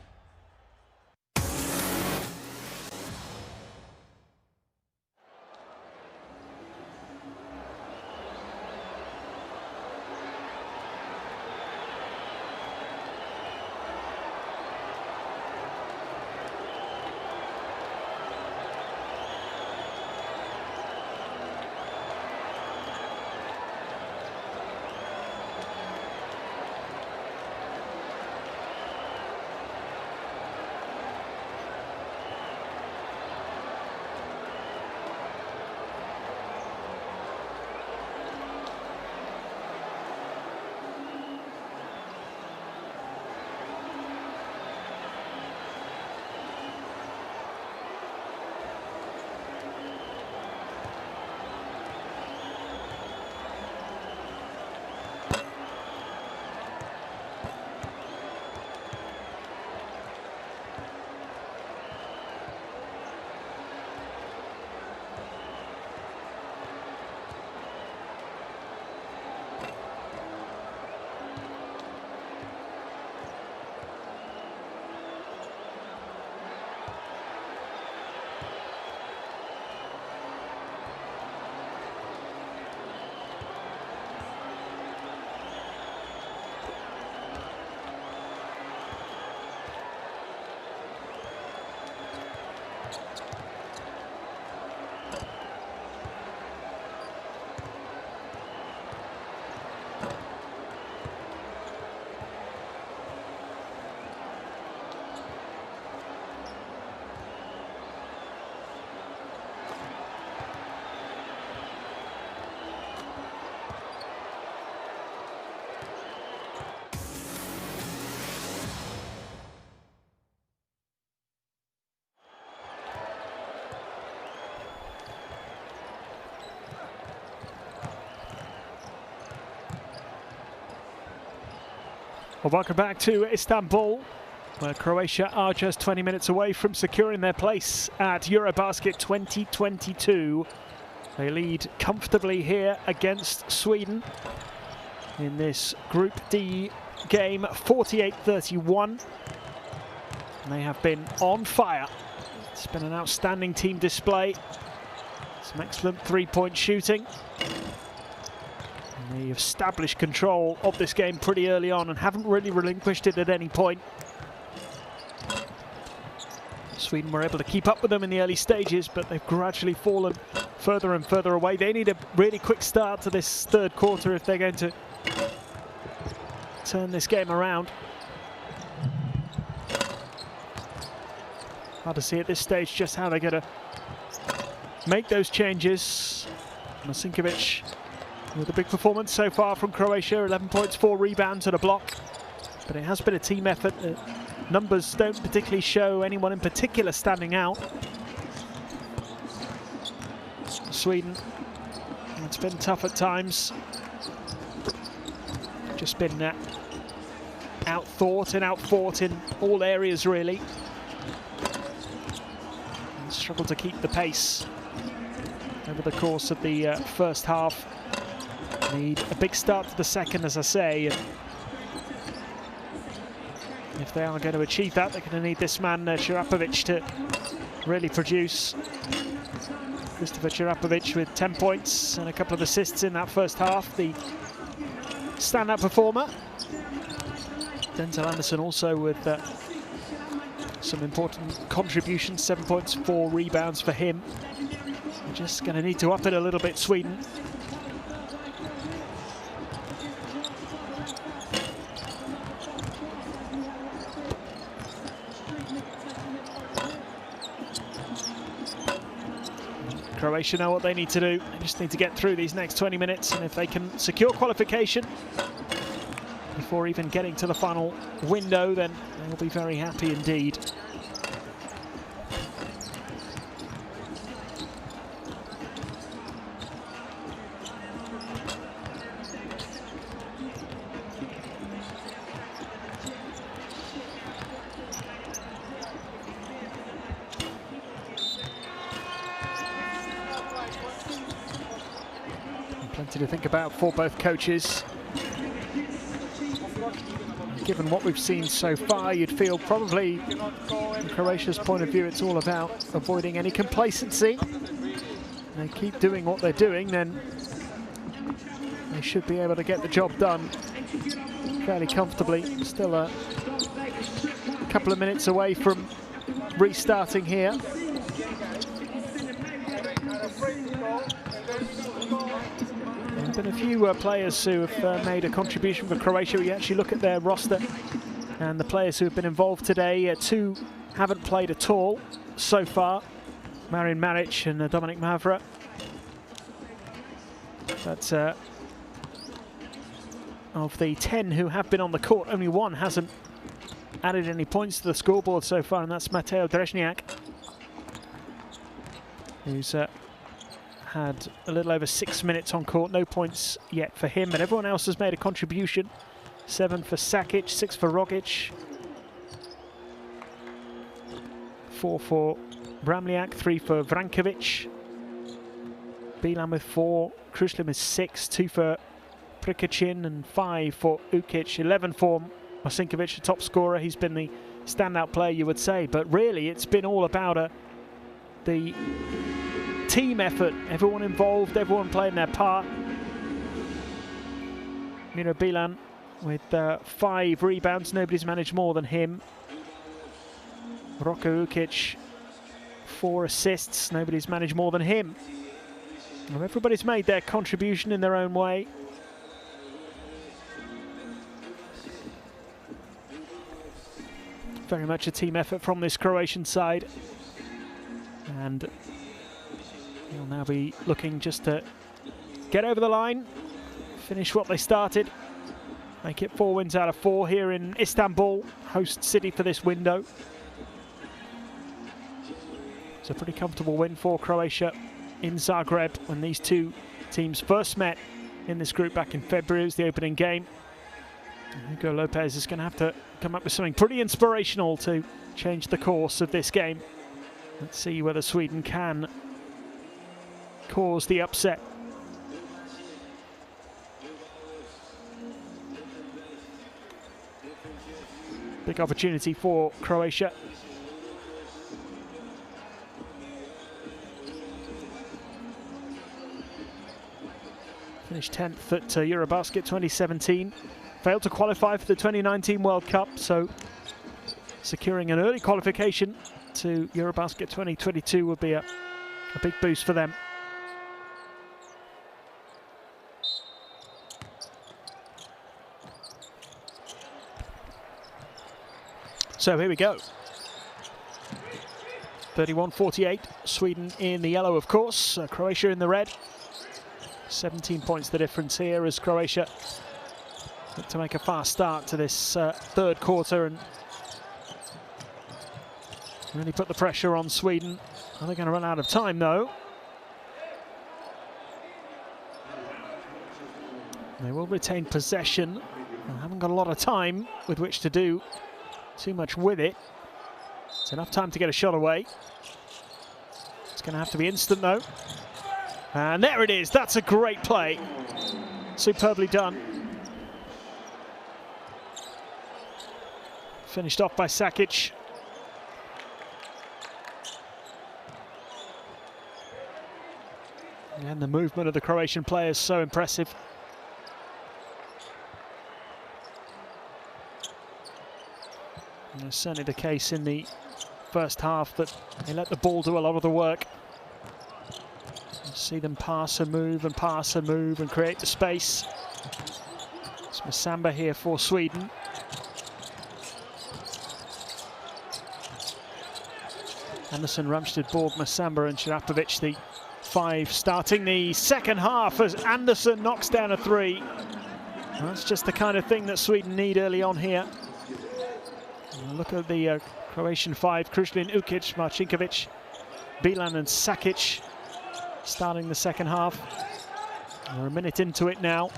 Well, welcome back to Istanbul, where Croatia are just 20 minutes away from securing their place at Eurobasket 2022. They lead comfortably here against Sweden in this Group D game, 48-31. And they have been on fire. It's been an outstanding team display. Some excellent three-point shooting. And they established control of this game pretty early on and haven't really relinquished it at any point. Sweden were able to keep up with them in the early stages, but they've gradually fallen further and further away. They need a really quick start to this third quarter if they're going to turn this game around. Hard to see at this stage just how they're going to make those changes. Masinkovic with a big performance so far from Croatia, 11 points, 4 rebounds and a block. But it has been a team effort. Numbers don't particularly show anyone in particular standing out. Sweden, it's been tough at times. Just been outthought and outfought in all areas, really. And struggled to keep the pace over the course of the first half. Need a big start to the second, as I say. And if they are going to achieve that, they're going to need this man, Chirapovic, to really produce. Christopher Chirapovic with 10 points and a couple of assists in that first half, the standout performer. Denzel Anderson also with some important contributions, 7 points, 4 rebounds for him. They're just going to need to up it a little bit, Sweden. Croatia know what they need to do. They just need to get through these next 20 minutes, and if they can secure qualification before even getting to the final window, then they'll be very happy indeed. Plenty to think about for both coaches. Given what we've seen so far, you'd feel probably, from Croatia's point of view, it's all about avoiding any complacency. They keep doing what they're doing, then they should be able to get the job done fairly comfortably. Still a couple of minutes away from restarting here. There have been a few players who have made a contribution for Croatia. We actually look at their roster and the players who have been involved today. 2 haven't played at all so far, Marin Maric and Dominik Mavra. But of the 10 who have been on the court, only 1 hasn't added any points to the scoreboard so far, and that's Mateo Drežnjak, who's had a little over 6 minutes on court. No points yet for him, but everyone else has made a contribution. 7 for Sakic, 6 for Rogic, 4 for Bramljak, 3 for Vrankovic, Bilan with 4, Krušlin with 6, 2 for Prikacin and 5 for Ukic, 11 for Masinkovic, the top scorer. He's been the standout player, you would say, but really it's been all about the team effort, everyone involved, everyone playing their part. Miro Bilan with 5 rebounds, nobody's managed more than him. Roko Ukic, 4 assists, nobody's managed more than him. Well, everybody's made their contribution in their own way. Very much a team effort from this Croatian side. And they'll now be looking just to get over the line, finish what they started, make it 4 wins out of 4 here in Istanbul, host city for this window. It's a pretty comfortable win for Croatia in Zagreb when these two teams first met in this group back in February. It was the opening game. Hugo Lopez is going to have to come up with something pretty inspirational to change the course of this game. Let's see whether Sweden can cause the upset. Big opportunity for Croatia. Finished 10th at Eurobasket 2017. Failed to qualify for the 2019 World Cup, so securing an early qualification to Eurobasket 2022 would be a big boost for them. So here we go. 31-48, Sweden in the yellow, of course, Croatia in the red. 17 points the difference here as Croatia look to make a fast start to this third quarter and really put the pressure on Sweden. Are they going to run out of time though? They will retain possession. They haven't got a lot of time with which to do too much with it. It's enough time to get a shot away. It's going to have to be instant though. And there it is. That's a great play. Superbly done. Finished off by Sakic. And the movement of the Croatian players so impressive. And it's certainly the case in the first half that they let the ball do a lot of the work. You see them pass and move and create the space. It's Masamba here for Sweden. Anderson, Ramstedt, Borg, Masamba and Serapovic, the five starting the second half as Anderson knocks down a three. That's just the kind of thing that Sweden need early on here. Look at the Croatian five: Kruslin, Ukic, Marcinkovic, Bilan and Sakic starting the second half. We're a minute into it now.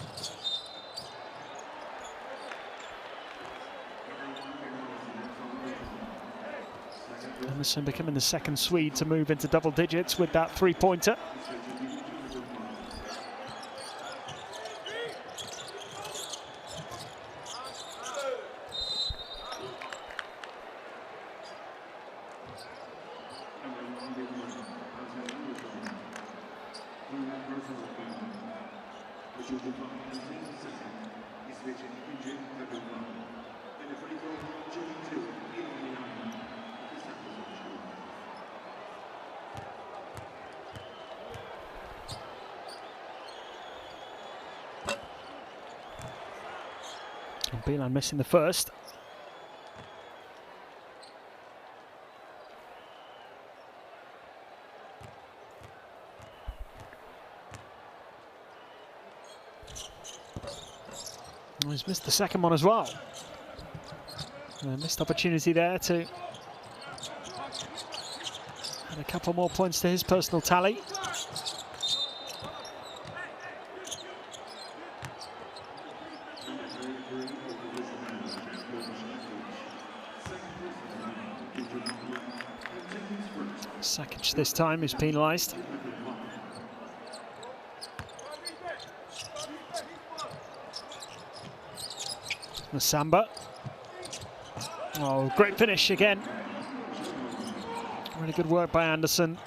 Anderson becoming the second Swede to move into double digits with that three-pointer. Bilan missing the first. Oh, he's missed the second one as well. A missed opportunity there to add a couple more points to his personal tally. Sakic this time is penalised. Masamba. Oh, great finish again. Really good work by Anderson.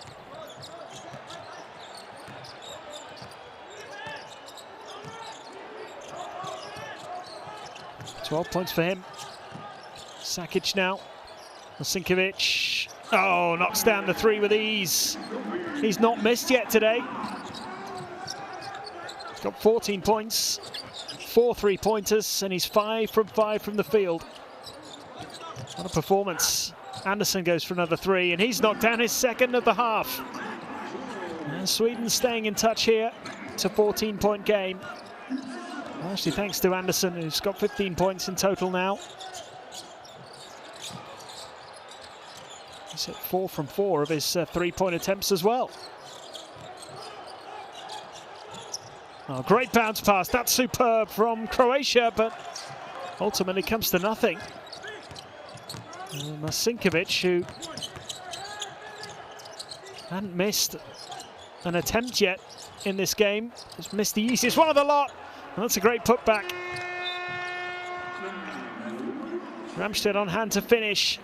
$12 points for him. Sakic now. Marcinkovic. Oh, knocks down the three with ease. He's not missed yet today. He's got 14 points, 4 three-pointers, and he's 5 from 5 from the field. What a performance. Anderson goes for another three, and he's knocked down his second of the half. And Sweden staying in touch here. It's a 14-point game. Actually, thanks to Anderson, who's got 15 points in total now. He's at 4 from 4 of his three-point attempts as well. Oh, great bounce pass. That's superb from Croatia, but ultimately comes to nothing. Masinkovic, who hadn't missed an attempt yet in this game, has missed the easiest one of the lot. And that's a great putback. Ramstedt on hand to finish.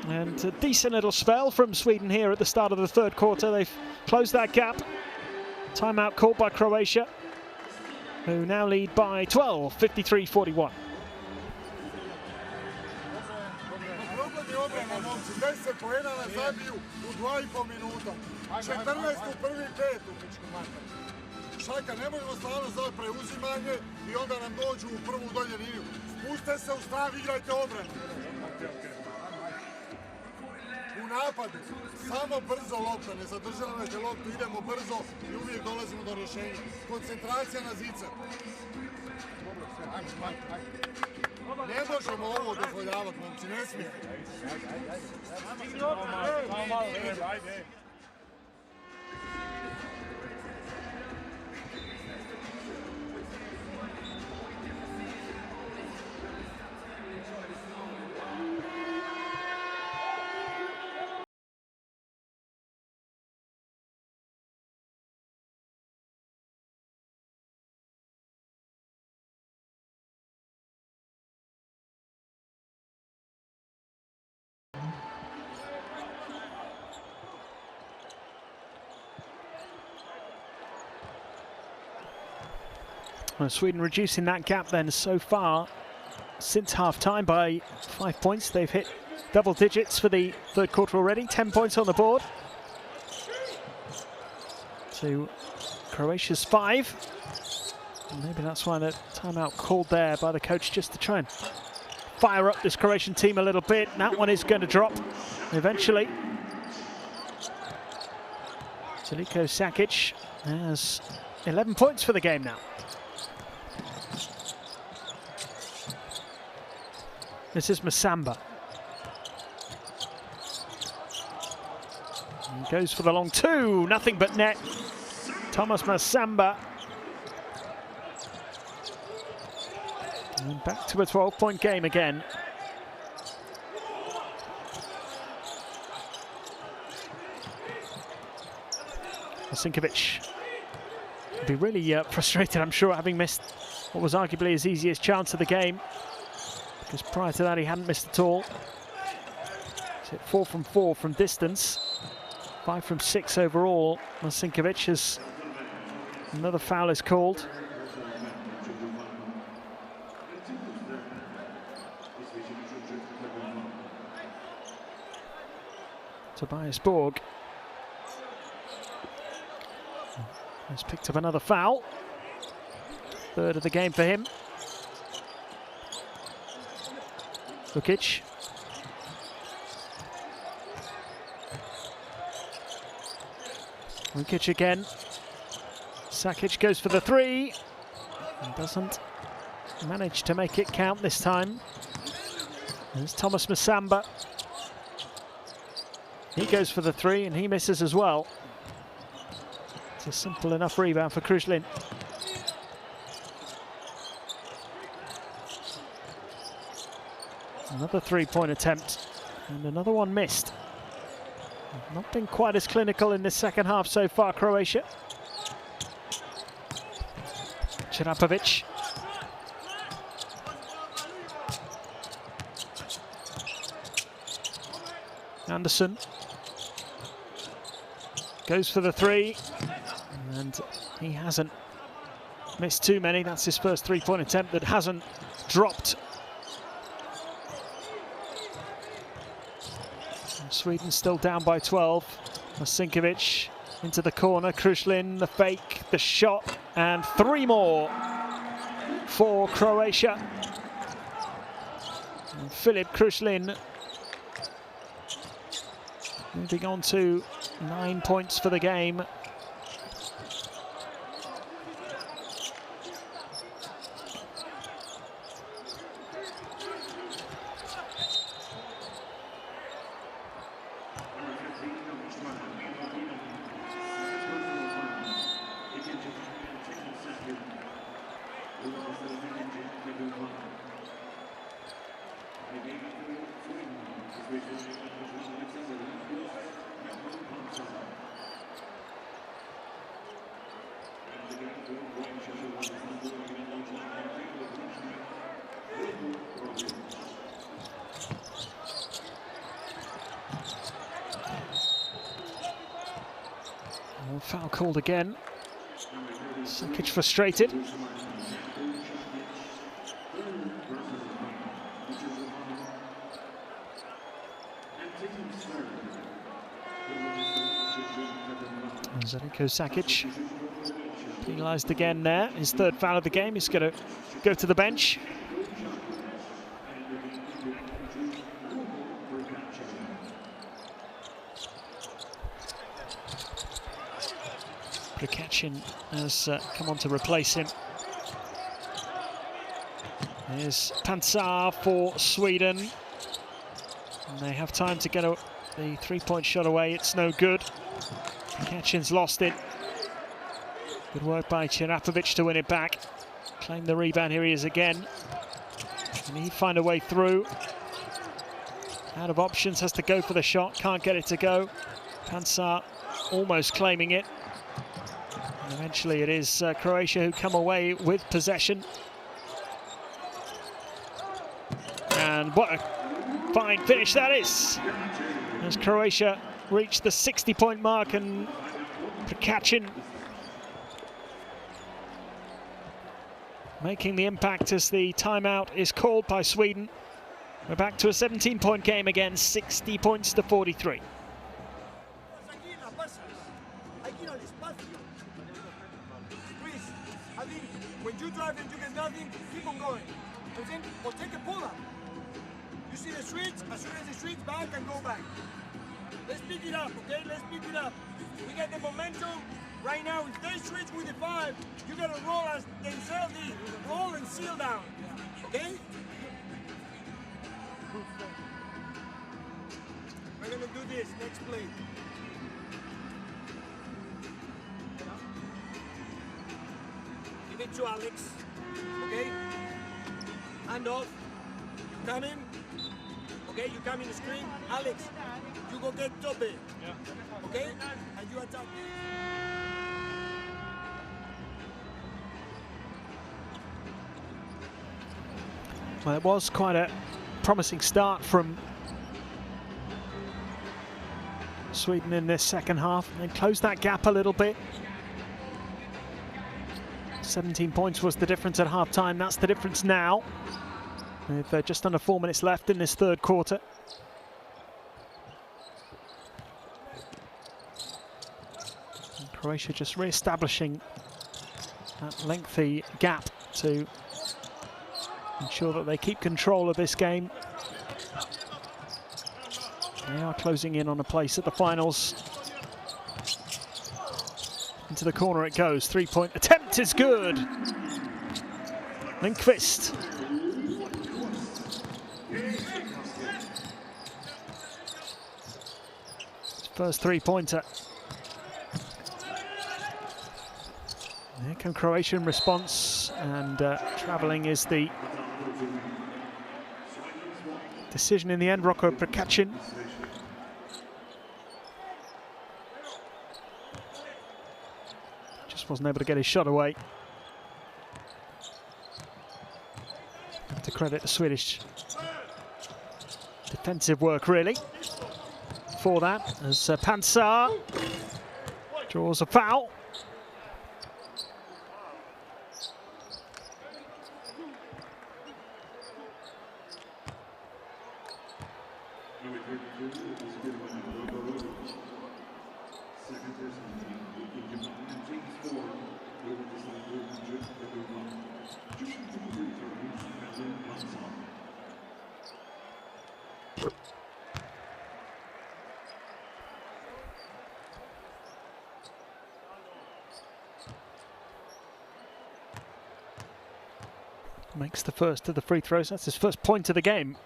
And a decent little spell from Sweden here at the start of the third quarter. They've closed that gap. Timeout called by Croatia, who now lead by 12, 53-41. Šajka, ne možemo stvarno za preuzimanje i onda nam dođu u prvu dolje liniju. Spuste se u stav, igrajte obranu. U napadu, samo brzo lopta, ne zadržavajte loptu, idemo brzo i uvijek dolazimo do rješenja. Koncentracija na zice. Ne možemo ovo dozvoljavati, momci, ne smijete. Well, Sweden reducing that gap then so far since half-time by 5 points. They've hit double digits for the third quarter already, 10 points on the board. To Croatia's 5. And maybe that's why the timeout called there by the coach, just to try and fire up this Croatian team a little bit. That one is going to drop eventually. Zeljko Sakic has 11 points for the game now. This is Masamba. He goes for the long two, nothing but net. Thomas Masamba. And back to a 12-point game again. Masinkovic will be really frustrated, I'm sure, having missed what was arguably his easiest chance of the game. Because prior to that, he hadn't missed at all. He's hit 4 from 4 from distance. 5 from 6 overall. Masinkovic has another foul is called. Tobias Borg has picked up another foul. Third of the game for him. Lukic. Lukic again. Sakic goes for the three. And doesn't manage to make it count this time. There's Thomas Masamba. He goes for the three and he misses as well. It's a simple enough rebound for Kruzlin. Another three-point attempt, and another one missed. Not been quite as clinical in this second half so far, Croatia. Chirapovic. Anderson. Goes for the three, and he hasn't missed too many. That's his first three-point attempt that hasn't dropped. Sweden still down by 12. Masinkovic into the corner. Kruzlin, the fake, the shot, and 3 more for Croatia. And Filip Kruzlin moving on to 9 points for the game. Foul called again. Sakic frustrated. Zeljko Sakic penalised again there. His third foul of the game. He's going to go to the bench. Prokachin has come on to replace him. Here's Pansar for Sweden. And they have time to get the three-point shot away. It's no good. Prokachin's lost it. Good work by Chirapovic to win it back. Claim the rebound. Here he is again. Can he find a way through? Out of options, has to go for the shot. Can't get it to go. Pansar almost claiming it. And eventually it is Croatia who come away with possession. And what a fine finish that is. As Croatia reached the 60-point mark, and Prokachin making the impact as the timeout is called by Sweden. We're back to a 17-point game again, 60 points to 43. When you drive and you get nothing, keep on going. Or take a pull-up. You see the switch, as soon as the switch back and go back. Let's pick it up, okay? Let's pick it up. We got the momentum. Right now, if they switch with the 5, you gotta roll as themselves did. Roll and seal down, okay? We're gonna do this next play. Give it to Alex, okay? Hand off. You come in, okay? You come in the screen. Alex, you go get Tope, okay? And you attack. Well, it was quite a promising start from Sweden in this second half, and they closed that gap a little bit. 17 points was the difference at half-time. That's the difference now, with just under 4 minutes left in this third quarter. And Croatia just re-establishing that lengthy gap to ensure that they keep control of this game. They are closing in on a place at the finals. Into the corner it goes. Three-point attempt is good. Lindqvist. First three-pointer. Here come Croatian response, and travelling is the decision in the end. Roko Prokachin. Just wasn't able to get his shot away. Have to credit the Swedish defensive work, really, for that, as Pansar draws a foul. Makes the first of the free throws. That's his first point of the game.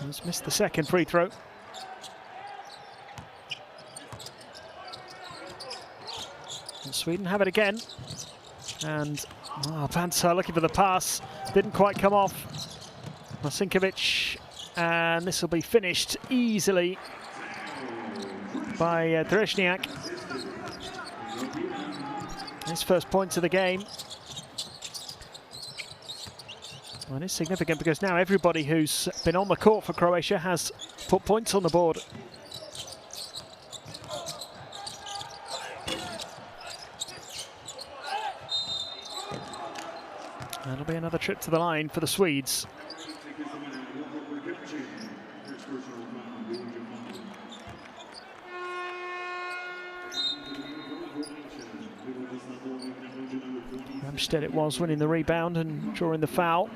He's missed the second free throw. And Sweden have it again. And Pansar looking for the pass. Didn't quite come off. Marcinkovic, and this will be finished easily by Drezniak. His first points of the game. Well, it is significant because now everybody who's been on the court for Croatia has put points on the board. That'll be another trip to the line for the Swedes. Ramstedt it was winning the rebound and drawing the foul.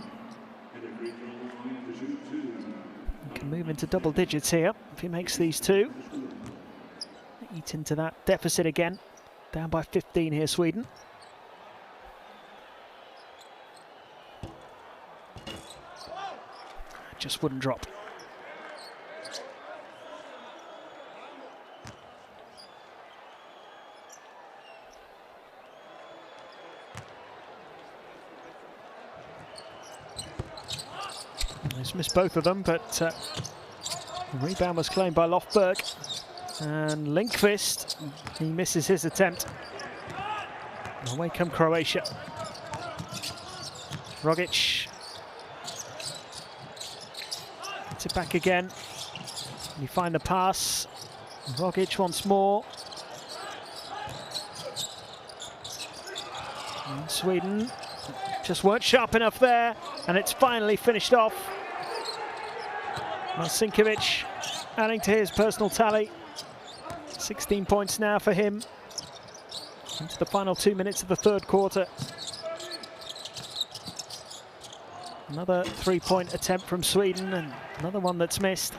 He can move into double digits here if he makes these two. Eat into that deficit again. Down by 15 here, Sweden. Just wouldn't drop. He's missed both of them, but the rebound was claimed by Lofberg. And Lindqvist, he misses his attempt. And away come Croatia. Rogic. Gets it back again. You find the pass. Rogic once more. And Sweden just weren't sharp enough there, and it's finally finished off. Marcinkovic adding to his personal tally. 16 points now for him. Into the final 2 minutes of the third quarter. Another three-point attempt from Sweden, and another one that's missed.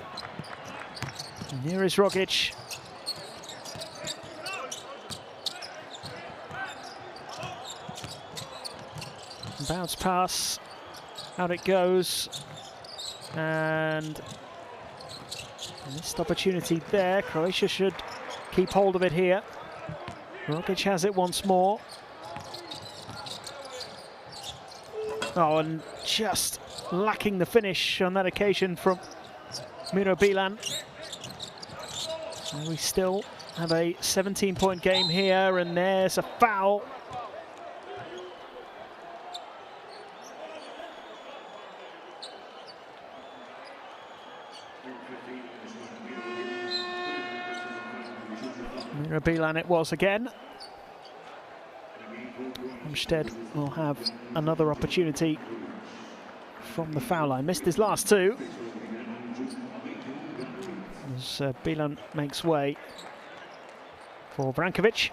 And here is Rogic. Bounce pass, out it goes, and missed opportunity there. Croatia should keep hold of it here. Rogic has it once more. Oh, and just lacking the finish on that occasion from Miro Bilan. And we still have a 17-point game here, and there's a foul. Miro Bilan it was again. Ramstedt will have another opportunity from the foul line. Missed his last two. As Bilan makes way for Brankovic.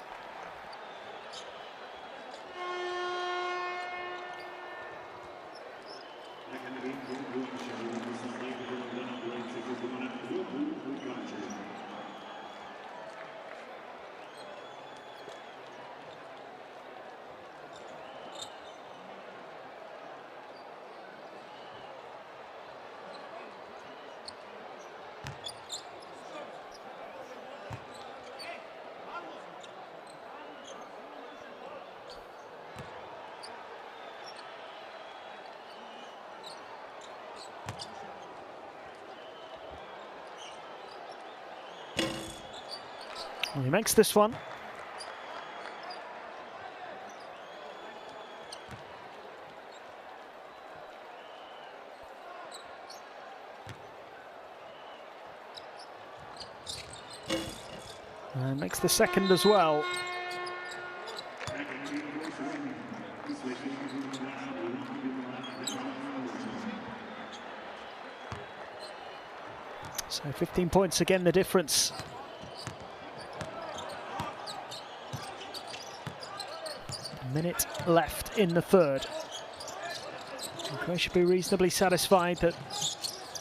Well, he makes this one. And makes the second as well. So 15 points again, the difference. Minute left in the third. And Croatia should be reasonably satisfied that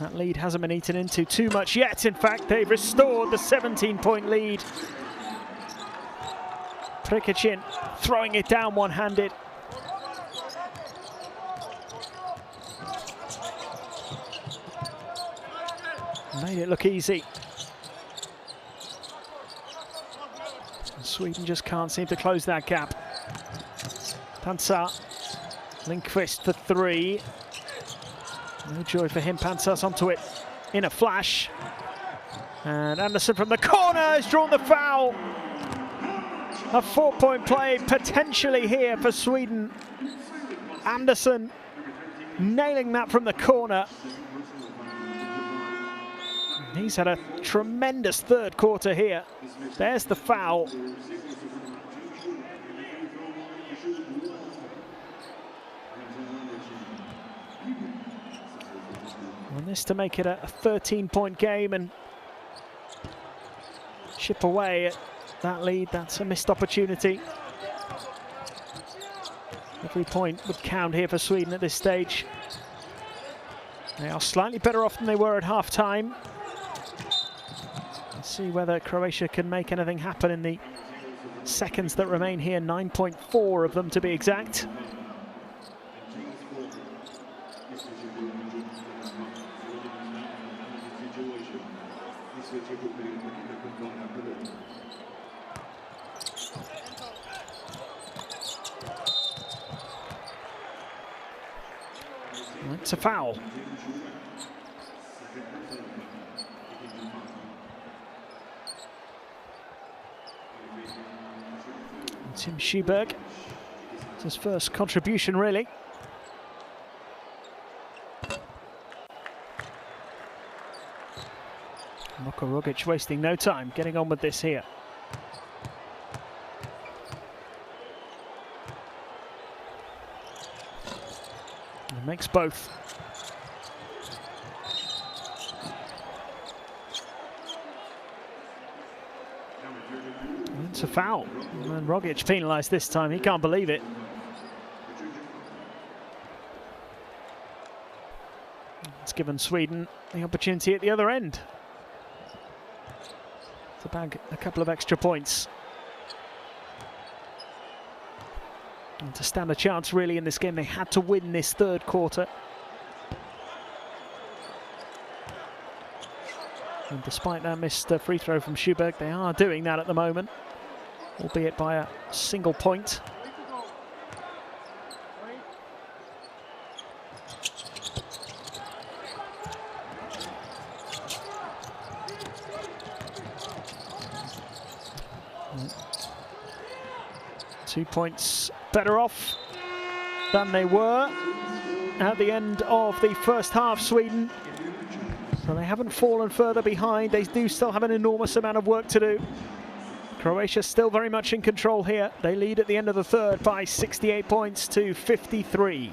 that lead hasn't been eaten into too much yet. In fact, they've restored the 17-point lead. Prikacin throwing it down one-handed. Made it look easy. And Sweden just can't seem to close that gap. Pansa, Lindqvist for three. No joy for him. Pansas onto it in a flash. And Anderson from the corner has drawn the foul. A 4-point play potentially here for Sweden. Anderson nailing that from the corner. He's had a tremendous third quarter here. There's the foul. And this to make it a 13-point game and chip away at that lead. That's a missed opportunity. Every point would count here for Sweden at this stage. They are slightly better off than they were at half-time. Let's see whether Croatia can make anything happen in the seconds that remain here. 9.4 of them to be exact. It's a foul. Tim Schuberg. It's his first contribution, really. Moko Rogic wasting no time, getting on with this here. And makes both. It's a foul. And Rogic penalised this time. He can't believe it. It's given Sweden the opportunity at the other end to bag a couple of extra points. And to stand a chance really in this game, they had to win this third quarter. And despite that missed free throw from Schuberg, they are doing that at the moment, albeit by a single point. Two points better off than they were at the end of the first half, Sweden. So they haven't fallen further behind. They do still have an enormous amount of work to do. Croatia still very much in control here. They lead at the end of the third by 68 points to 53.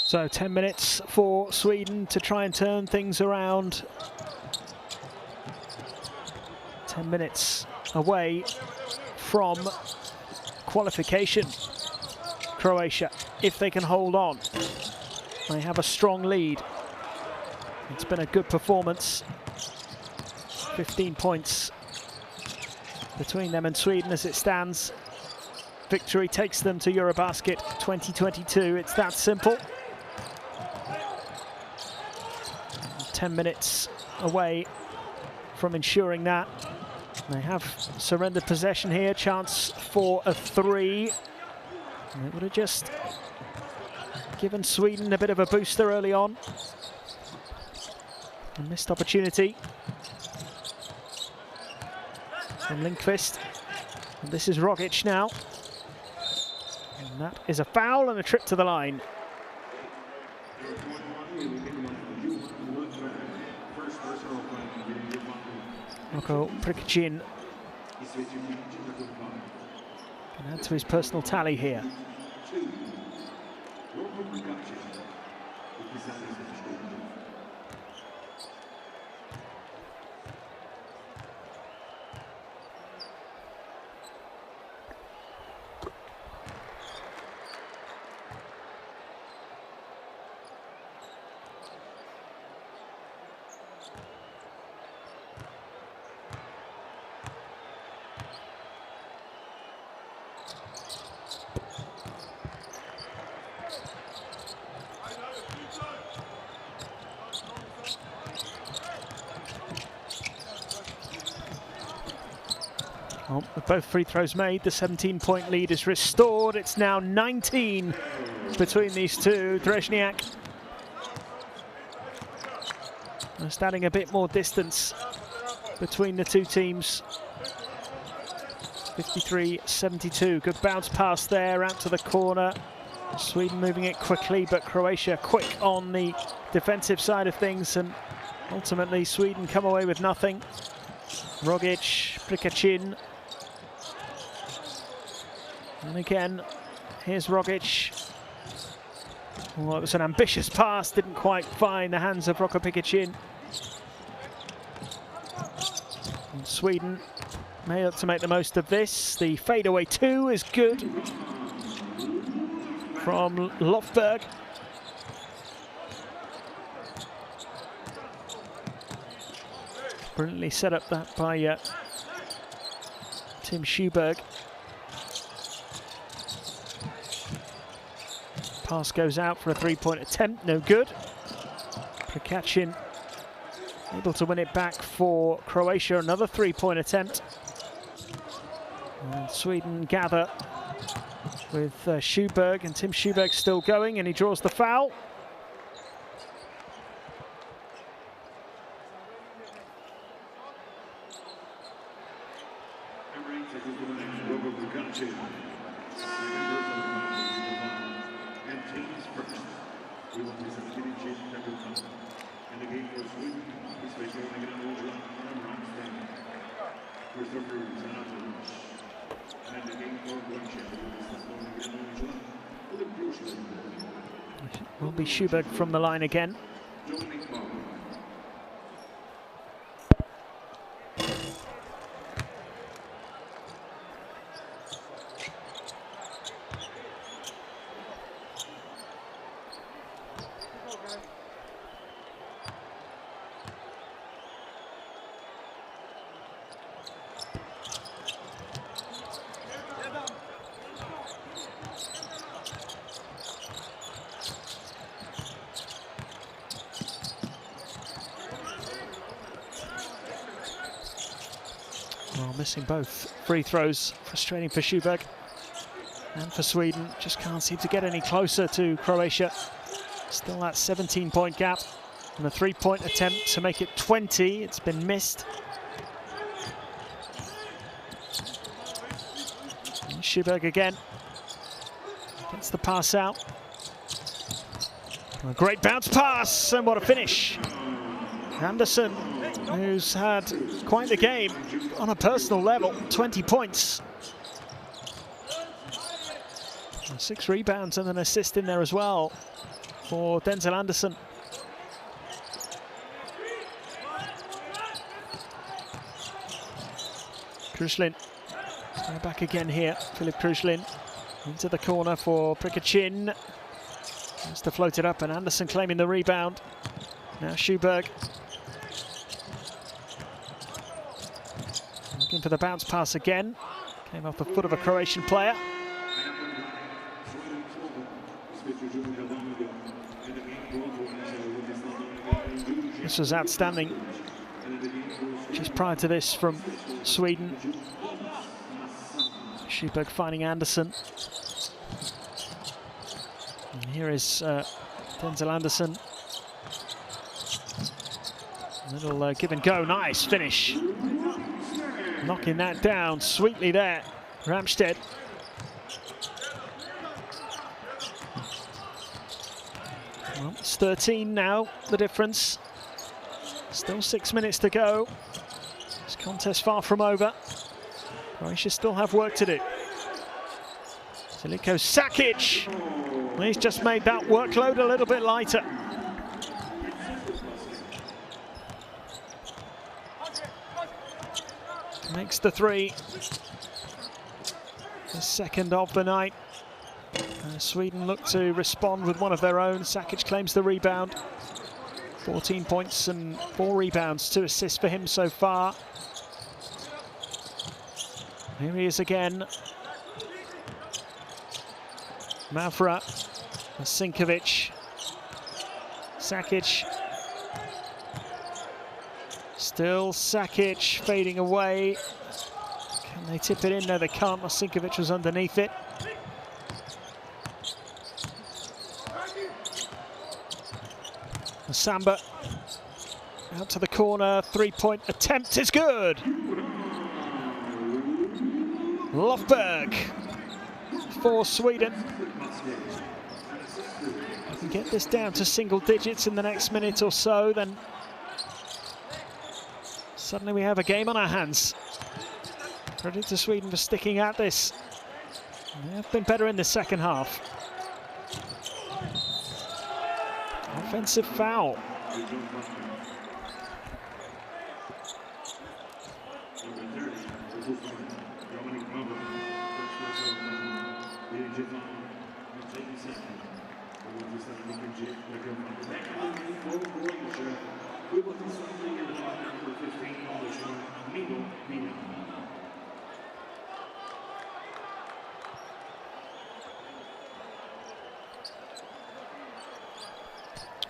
So 10 minutes for Sweden to try and turn things around. 10 minutes away from qualification. Croatia, if they can hold on, they have a strong lead. It's been a good performance. 15 points between them and Sweden as it stands. Victory takes them to Eurobasket 2022. It's that simple. 10 minutes away from ensuring that. They have surrendered possession here. Chance for a three. And it would have just given Sweden a bit of a booster early on. A missed opportunity from Lindqvist. And this is Rogic now. And that is a foul and a trip to the line. Roko Prikacin can add to his personal tally here. Well, with both free throws made, the 17-point lead is restored. It's now 19 between these two. Drezniak just adding a bit more distance between the two teams. 53-72. Good bounce pass there out to the corner. Sweden moving it quickly, but Croatia quick on the defensive side of things, and ultimately Sweden come away with nothing. Rogic, Prikacin. And again, here's Rogic. Well, it was an ambitious pass, didn't quite find the hands of Roko Prikacin. And Sweden may look to make the most of this. The fadeaway two is good from Lofberg. Brilliantly set up that by Tim Schuberg. Pass goes out for a three-point attempt, no good. Prikacin able to win it back for Croatia, another three-point attempt. And Sweden gather with Schuberg, and Tim Schuberg still going, and he draws the foul. Will be Schuberg from the line again. Well, missing both free throws, frustrating for Schuberg and for Sweden. Just can't seem to get any closer to Croatia. Still that 17-point gap, and a three-point attempt to make it 20. It's been missed. And Schuberg again gets the pass out. A great bounce pass, and what a finish. Anderson, who's had quite the game on a personal level, 20 points. 6 rebounds and an assist in there as well for Denzel Anderson. Kruslin. Go back again here. Filip Kruslin into the corner for Prikacin. Has to float it up, and Anderson claiming the rebound. Now Schuberg. Looking for the bounce pass again. Came off the foot of a Croatian player. This was outstanding. Just prior to this from Sweden. Schuberg finding Anderson. And here is Denzel Anderson. Little give and go, nice finish. Knocking that down sweetly there, Ramstedt. Well, it's 13 now, the difference. Still 6 minutes to go. This contest far from over. Croatia still have work to do. Zeljko Sakic. Well, he's just made that workload a little bit lighter. Makes the three. The second of the night. Sweden look to respond with one of their own. Sakic claims the rebound. 14 points and 4 rebounds, 2 assists for him so far. Here he is again. Mavra, Sinkovic, Sakic. Still Sakic fading away. Can they tip it in? No, they can't. Sinkovic was underneath it. Samba out to the corner. 3-point attempt is good. Lofberg for Sweden. If we can get this down to single digits in the next minute or so, then suddenly we have a game on our hands. Credit to Sweden for sticking at this. They have been better in the second half. Offensive foul.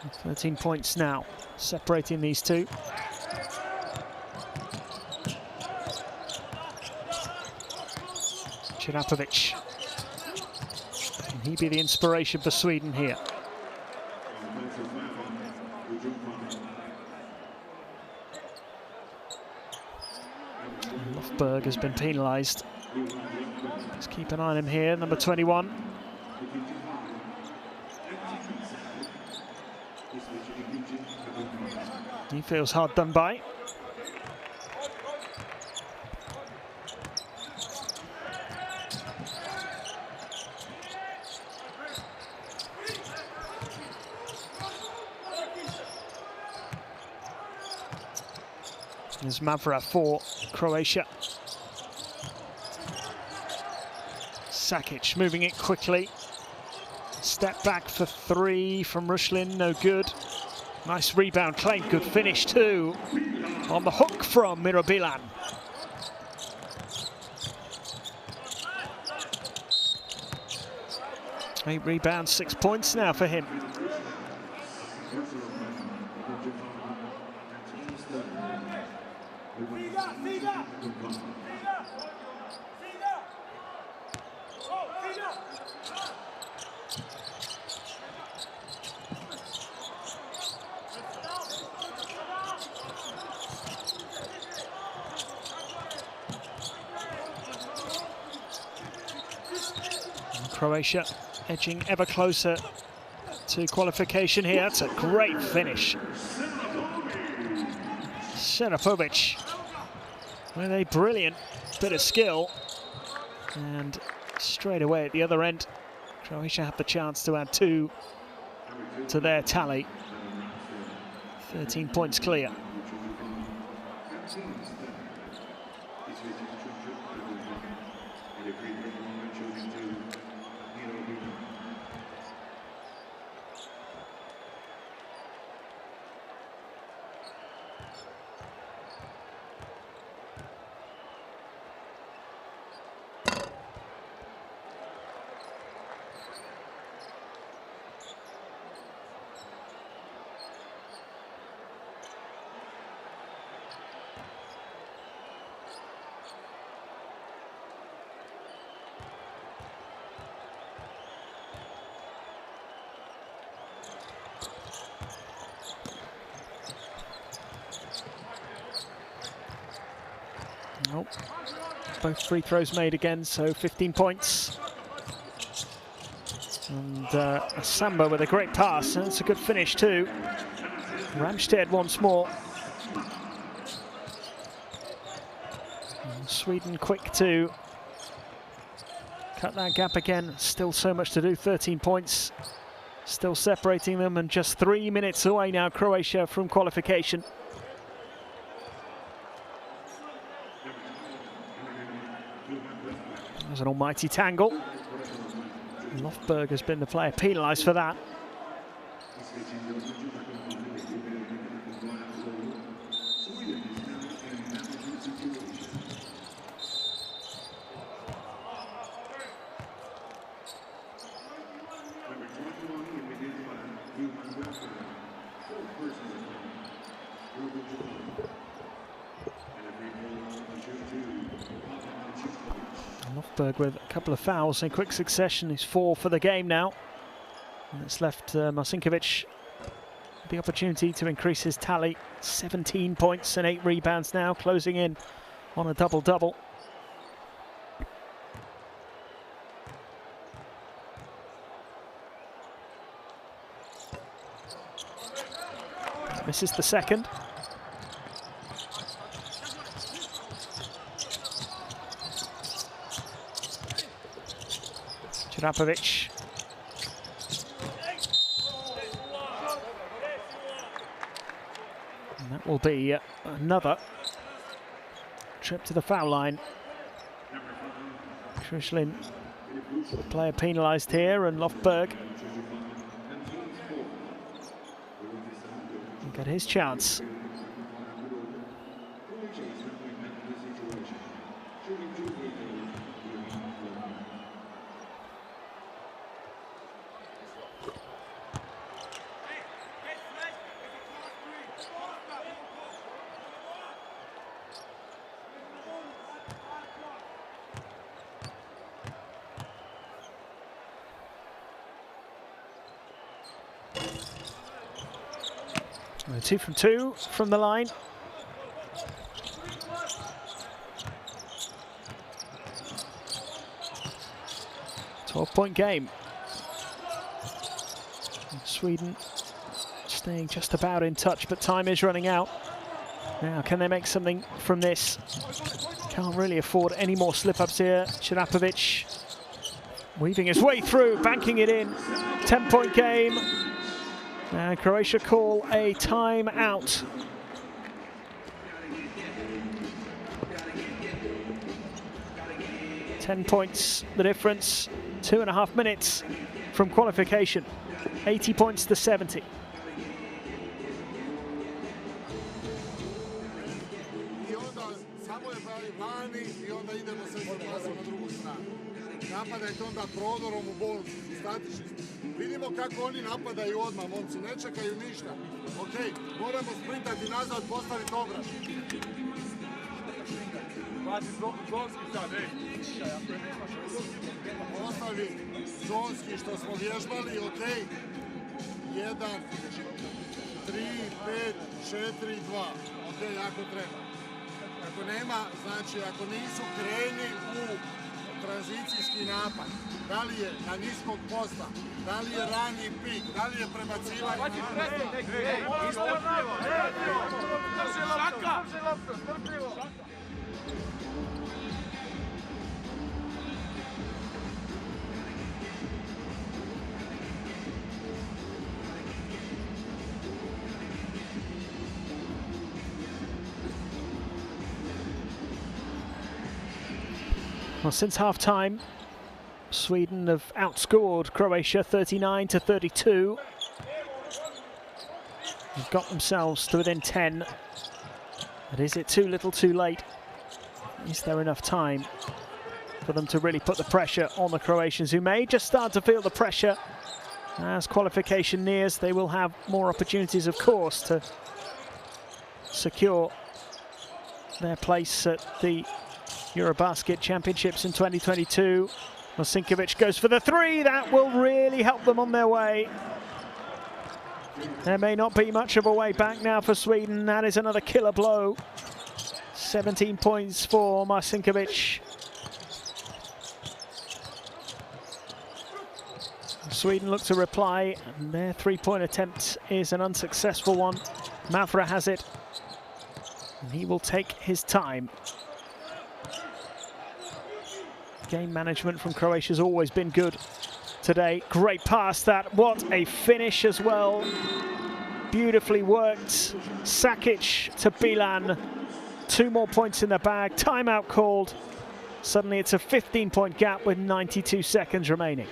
It's 13 points now, separating these two. Chinapovic. Can he be the inspiration for Sweden here? Lofberg has been penalised. Let's keep an eye on him here, number 21. He feels hard done by. There's Mavra for Croatia. Sakic moving it quickly. Step back for 3 from Rushlin, no good. Nice rebound claim, good finish too. On the hook from Mirobilan. 8 rebounds, 6 points now for him. Croatia edging ever closer to qualification here. That's a great finish. Chinapovic with a brilliant bit of skill. And straight away at the other end, Croatia have the chance to add 2 to their tally. 13 points clear. Nope. Both free throws made again, so 15 points. And Samba with a great pass, and it's a good finish too. Ramstead once more. And Sweden quick to cut that gap again. Still so much to do, 13 points. Still separating them, and just 3 minutes away now, Croatia, from qualification. There's an almighty tangle. Lofberg has been the player penalised for that. Lofberg with a couple of fouls in quick succession. He's 4 for the game now. And it's left Marcinkovic the opportunity to increase his tally. 17 points and 8 rebounds now, closing in on a double-double. Misses the second. Jurapovic. And that will be another trip to the foul line. Krislin, player penalised here, and Lofberg got his chance. And 2 from 2 from the line. Point game. And Sweden staying just about in touch, but time is running out. Now, can they make something from this? Can't really afford any more slip-ups here. Jurapovic weaving his way through, banking it in. 10-point game. And Croatia call a timeout. Ten points the difference. 2.5 minutes from qualification. 80 points to 70. I onda samo je pravi vani i onda idemo sve se pasimo na drugu stranu. Napadajte onda prodorom u bol, statični. Vidimo kako oni napadaju odmah, momci, ne čekaju ništa. Ok, moramo sprintati nazad, postaviti obraz. Postavi zonski što smo vježbali, ok. 1, 3, 5, 4, 2. Ok, ako treba. Ako nema, znači ako nisu kreni u tranzicijski napad, da li je na niskog posta, da li je raniji pik, da li je prebacivanje. Well, since half-time, Sweden have outscored Croatia 39-32. They've got themselves to within 10. But is it too little too late? Is there enough time for them to really put the pressure on the Croatians, who may just start to feel the pressure as qualification nears? They will have more opportunities, of course, to secure their place at the Eurobasket Championships in 2022. Masinkovic goes for the three. That will really help them on their way. There may not be much of a way back now for Sweden. That is another killer blow. 17 points for Masinkovic. Sweden look to reply, and their three-point attempt is an unsuccessful one. Mavra has it, and he will take his time. Game management from Croatia has always been good today. Great pass that. What a finish as well. Beautifully worked. Sakic to Bilan. 2 more points in the bag. Timeout called. Suddenly it's a 15-point gap with 92 seconds remaining.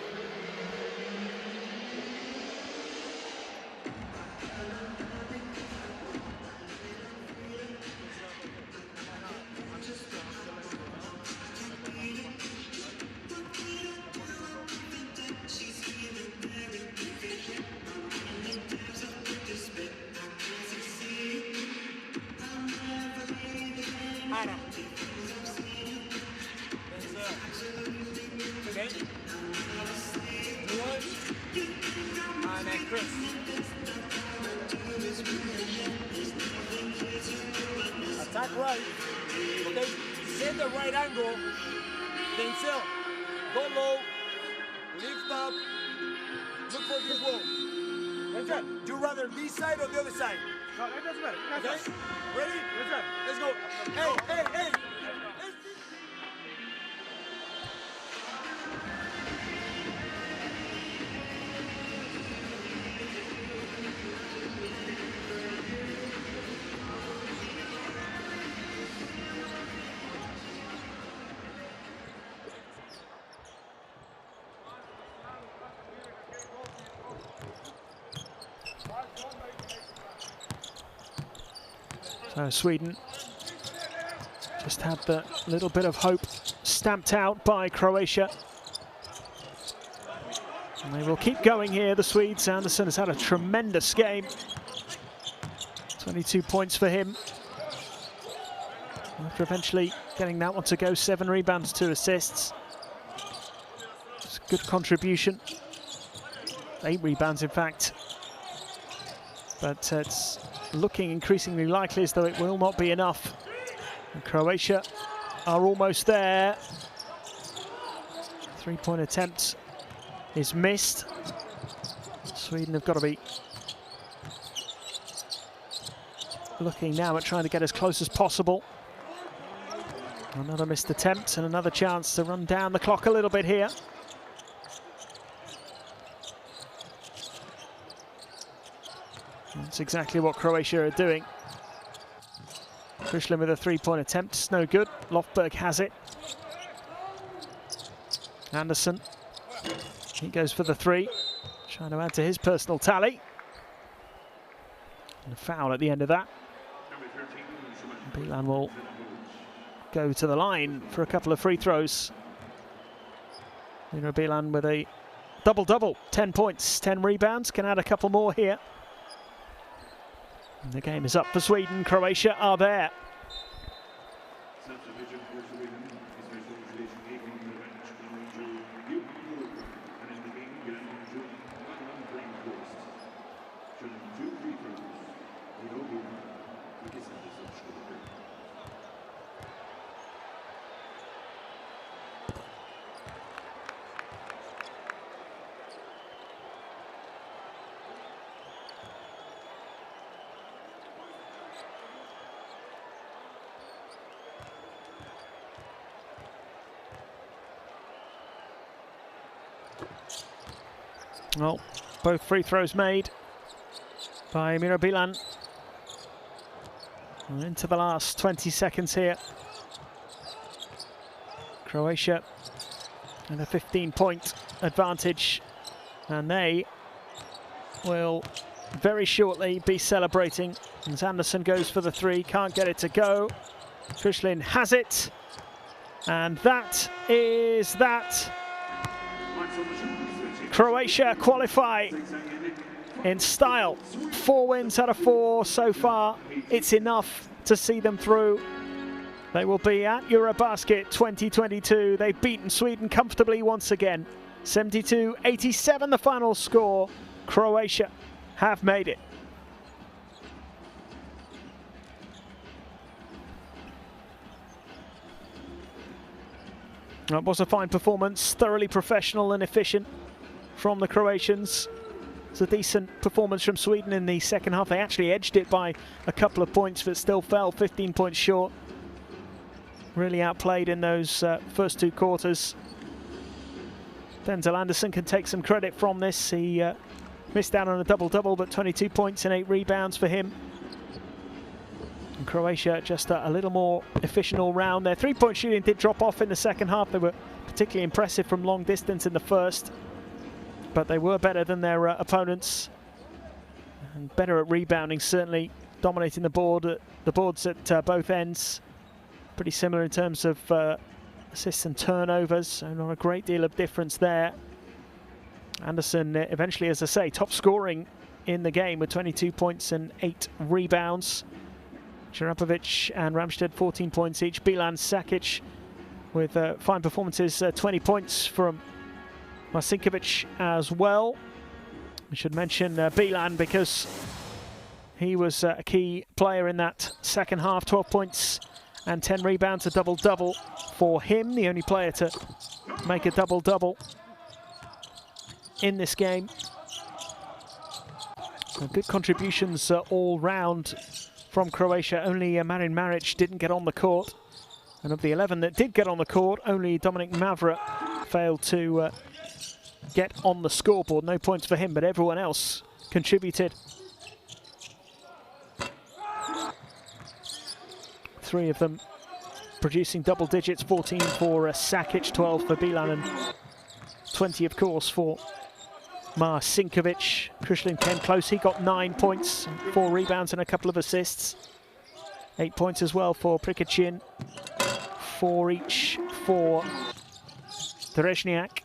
Attack right. Okay, set the right angle. Then sell. Go low. Lift up. Look for this wall. You rather this side or the other side? No, that doesn't matter. Okay? Ready? Let's go. Hey, hey, hey. So Sweden just had the little bit of hope stamped out by Croatia. And they will keep going here, the Swedes. Anderson has had a tremendous game. 22 points for him. After eventually getting that one to go, 7 rebounds, 2 assists. It's a good contribution. 8 rebounds, in fact. But it's looking increasingly likely as though it will not be enough. And Croatia are almost there. 3-point attempt is missed. Sweden have got to be looking now at trying to get as close as possible. Another missed attempt and another chance to run down the clock a little bit here. That's exactly what Croatia are doing. Frischlin with a 3-point attempt, it's no good. Lofberg has it. Anderson, he goes for the 3, trying to add to his personal tally. And a foul at the end of that. Bilan will go to the line for a couple of free throws. Bilan with a double-double, 10 points, 10 rebounds, can add a couple more here. And the game is up for Sweden. Croatia are there. Well, both free throws made by Bilan. Into the last 20 seconds here. Croatia and a 15-point advantage, and they will very shortly be celebrating as Anderson goes for the three, can't get it to go. Krislin has it, and that is that. Croatia qualify in style. 4 wins out of 4 so far. It's enough to see them through. They will be at Eurobasket 2022. They've beaten Sweden comfortably once again. 72-87 the final score. Croatia have made it. It was a fine performance, thoroughly professional and efficient from the Croatians. It's a decent performance from Sweden in the second half. They actually edged it by a couple of points, but still fell 15 points short. Really outplayed in those first 2 quarters. Denzel Anderson can take some credit from this. He missed out on a double-double, but 22 points and 8 rebounds for him. And Croatia just a little more efficient all round. Their 3-point shooting did drop off in the second half. They were particularly impressive from long distance in the first, but they were better than their opponents and better at rebounding, certainly dominating the boards at both ends. Pretty similar in terms of assists and turnovers, so not a great deal of difference there. Anderson eventually, as I say, top scoring in the game with 22 points and 8 rebounds. Jarapovic and Ramstedt 14 points each. Bilan Sakic with fine performances, 20 points from Marcinkovic as well. We should mention Bilan because he was a key player in that second half. 12 points and 10 rebounds, a double-double for him, the only player to make a double-double in this game. So good contributions all round from Croatia. Only Marin Maric didn't get on the court. And of the 11 that did get on the court, only Dominik Mavra failed to get on the scoreboard. No points for him, but everyone else contributed. 3 of them producing double digits, 14 for Sakic, 12 for Bilan, and 20, of course, for Marcinkovic. Krislin came close. He got 9 points, 4 rebounds and a couple of assists. 8 points as well for Prikacin. 4 each for Drezniak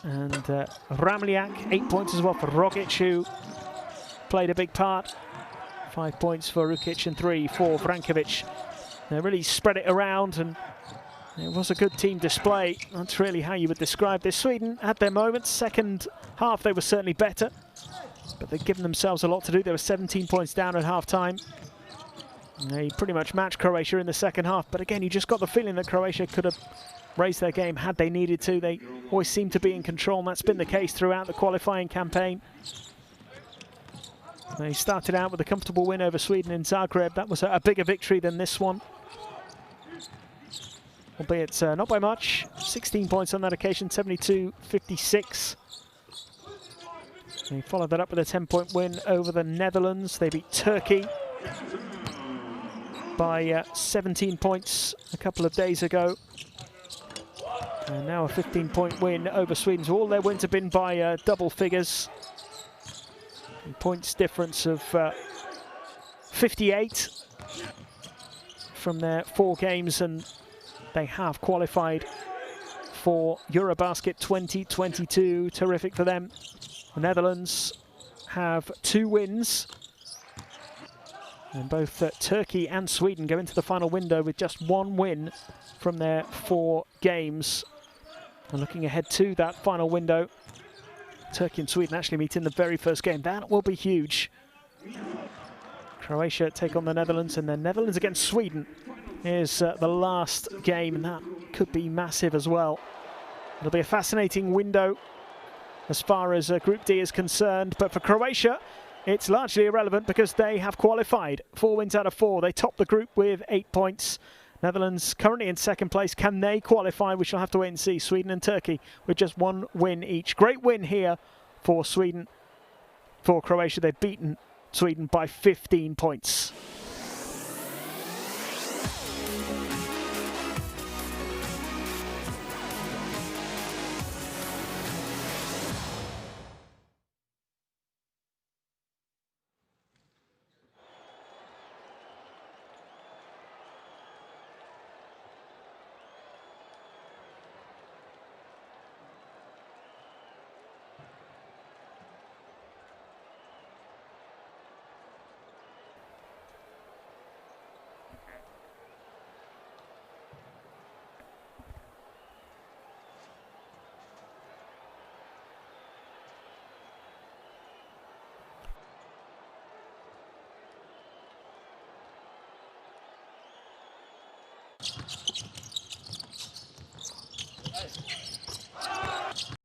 and Ramljak. 8 points as well for Rogic, who played a big part. 5 points for Rukic and 3 for Vrankovic. They really spread it around, and it was a good team display. That's really how you would describe this. Sweden had their moments. Second half, they were certainly better, but they'd given themselves a lot to do. They were 17 points down at half-time. They pretty much matched Croatia in the second half, but again, you just got the feeling that Croatia could have raised their game had they needed to. They always seemed to be in control, and that's been the case throughout the qualifying campaign. They started out with a comfortable win over Sweden in Zagreb. That was a bigger victory than this one, albeit not by much. 16 points on that occasion, 72-56. They followed that up with a 10-point win over the Netherlands. They beat Turkey by 17 points a couple of days ago. And now a 15-point win over Sweden. So all their wins have been by double figures. And points difference of 58 from their 4 games, and they have qualified for Eurobasket 2022. Terrific for them. The Netherlands have 2 wins, and both Turkey and Sweden go into the final window with just 1 win from their 4 games. And looking ahead to that final window, Turkey and Sweden actually meet in the very first game. That will be huge. Croatia take on the Netherlands, and then Netherlands against Sweden is the last game, and that could be massive as well. It'll be a fascinating window as far as Group D is concerned, but for Croatia, it's largely irrelevant because they have qualified. 4 wins out of 4. They top the group with 8 points. Netherlands currently in second place. Can they qualify? We shall have to wait and see. Sweden and Turkey with just 1 win each. Great win here for Sweden. For Croatia, they've beaten Sweden by 15 points.